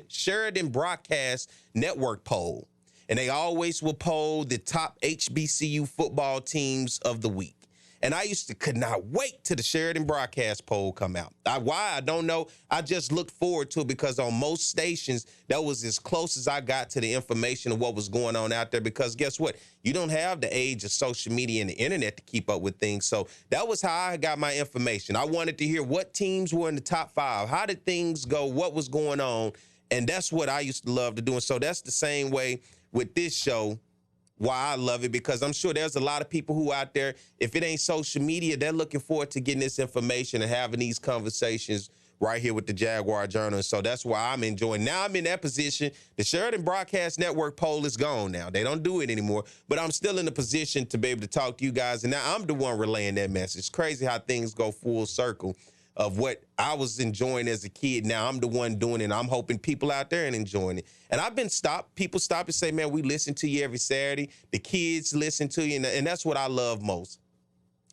Sheridan Broadcast Network poll. and they always will poll the top HBCU football teams of the week. And I could not wait till the Sheridan broadcast poll come out. Why? I don't know. I just looked forward to it because on most stations, that was as close as I got to the information of what was going on out there. Because guess what? You don't have the age of social media and the internet to keep up with things. So that was how I got my information. I wanted to hear what teams were in the top 5. How did things go? What was going on? And that's what I used to love to do. And so that's the same way with this show. Why I love it, because I'm sure there's a lot of people who out there, if it ain't social media, they're looking forward to getting this information and having these conversations right here with the Jaguar Journal. And so that's why I'm enjoying. Now I'm in that position. The Sheridan Broadcast Network poll is gone now. They don't do it anymore, but I'm still in the position to be able to talk to you guys. And now I'm the one relaying that message. It's crazy how things go full circle of what I was enjoying as a kid. Now I'm the one doing it, and I'm hoping people out there and enjoying it. And I've been stopped. People stop and say, man, we listen to you every Saturday. The kids listen to you, and that's what I love most.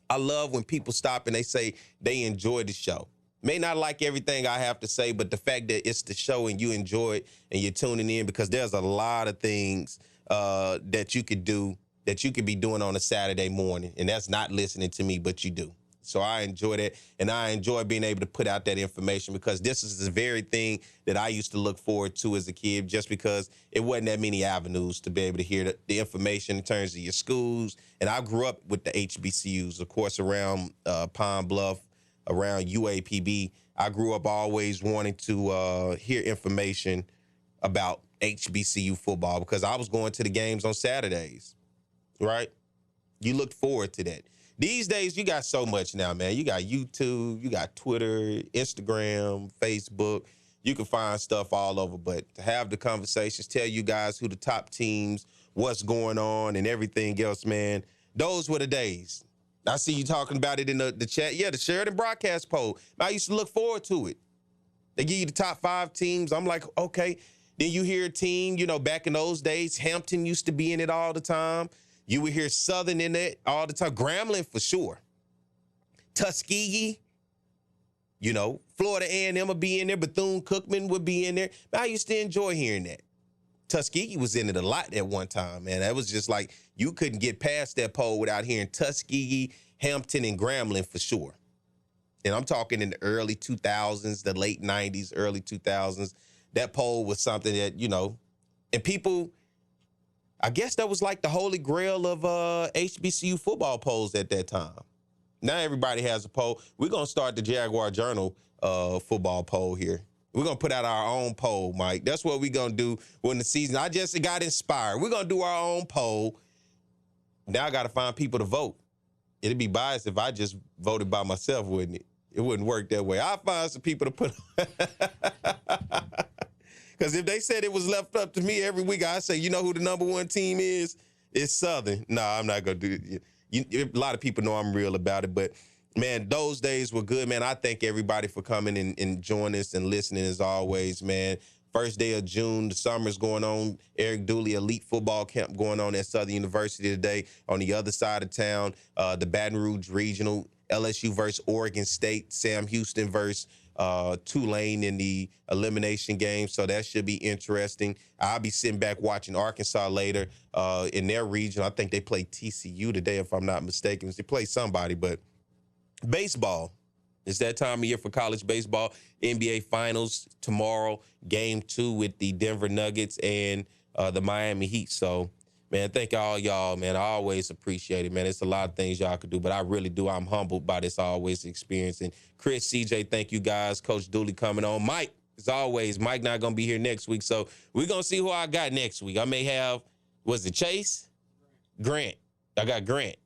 I love when people stop and they say they enjoy the show. May not like everything I have to say, but the fact that it's the show and you enjoy it and you're tuning in, because there's a lot of things that you could do, that you could be doing on a Saturday morning, and that's not listening to me, but you do. So I enjoy that, and I enjoy being able to put out that information, because this is the very thing that I used to look forward to as a kid, just because it wasn't that many avenues to be able to hear the information in terms of your schools. And I grew up with the HBCUs, of course, around Pine Bluff, around UAPB. I grew up always wanting to hear information about HBCU football, because I was going to the games on Saturdays, right? You looked forward to that. These days, you got so much now, man. You got YouTube, you got Twitter, Instagram, Facebook. You can find stuff all over. But to have the conversations, tell you guys who the top teams, what's going on, and everything else, man, those were the days. I see you talking about it in the chat. Yeah, the Sheridan broadcast poll. I used to look forward to it. They give you the top 5 teams. I'm like, okay. Then you hear a team, back in those days, Hampton used to be in it all the time. You would hear Southern in it all the time. Grambling for sure. Tuskegee, Florida A&M would be in there. Bethune-Cookman would be in there. I used to enjoy hearing that. Tuskegee was in it a lot at one time, man. That was just like you couldn't get past that poll without hearing Tuskegee, Hampton, and Grambling for sure. And I'm talking in the early 2000s, the late 90s, early 2000s. That poll was something that, and people, I guess that was like the holy grail of HBCU football polls at that time. Now everybody has a poll. We're going to start the Jaguar Journal football poll here. We're going to put out our own poll, Mike. That's what we're going to do when the season. I just got inspired. We're going to do our own poll. Now I got to find people to vote. It'd be biased if I just voted by myself, wouldn't it? It wouldn't work that way. I'll find some people to put because if they said it was left up to me every week, I'd say, you know who the number 1 team is? It's Southern. No, I'm not going to do it. A lot of people know I'm real about it. But, man, those days were good, man. I thank everybody for coming and joining us and listening as always, man. First day of June, the summer's going on. Eric Dooley Elite Football Camp going on at Southern University today. On the other side of town, the Baton Rouge Regional, LSU versus Oregon State, Sam Houston versus Tulane in the elimination game, so that should be interesting. I'll be sitting back watching Arkansas later in their region. I think they play TCU today, if I'm not mistaken. They play somebody, but baseball. It's that time of year for college baseball. NBA Finals tomorrow, Game 2 with the Denver Nuggets and the Miami Heat. So, man, thank all y'all, man. I always appreciate it, man. It's a lot of things y'all could do, but I really do. I'm humbled by this always experience. And Chris, CJ, thank you guys. Coach Dooley coming on. Mike, as always, Mike not going to be here next week, so we're going to see who I got next week. I may have, was it Chase? Grant. I got Grant.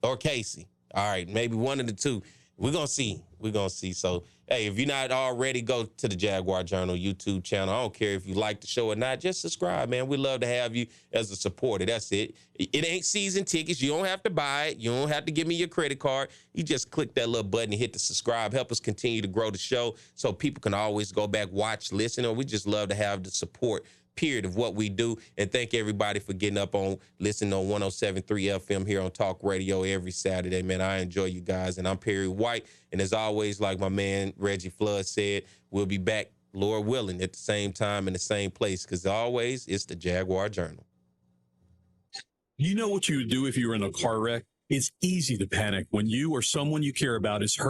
Or Casey. All right, maybe one of the two. We're going to see. We're going to see. So, hey, if you're not already, go to the Jaguar Journal YouTube channel. I don't care if you like the show or not. Just subscribe, man. We'd love to have you as a supporter. That's it. It ain't season tickets. You don't have to buy it. You don't have to give me your credit card. You just click that little button and hit the subscribe. Help us continue to grow the show so people can always go back, watch, listen. Or we just love to have the support, period, of what we do. And thank everybody for getting up on, listening on 107.3 FM here on Talk Radio every Saturday, man. I enjoy you guys. And I'm Perry White. And as always, like my man Reggie Flood said, we'll be back Lord willing, at the same time in the same place, because always it's the Jaguar Journal. You know what you would do if you were in a car wreck? It's easy to panic when you or someone you care about is hurt.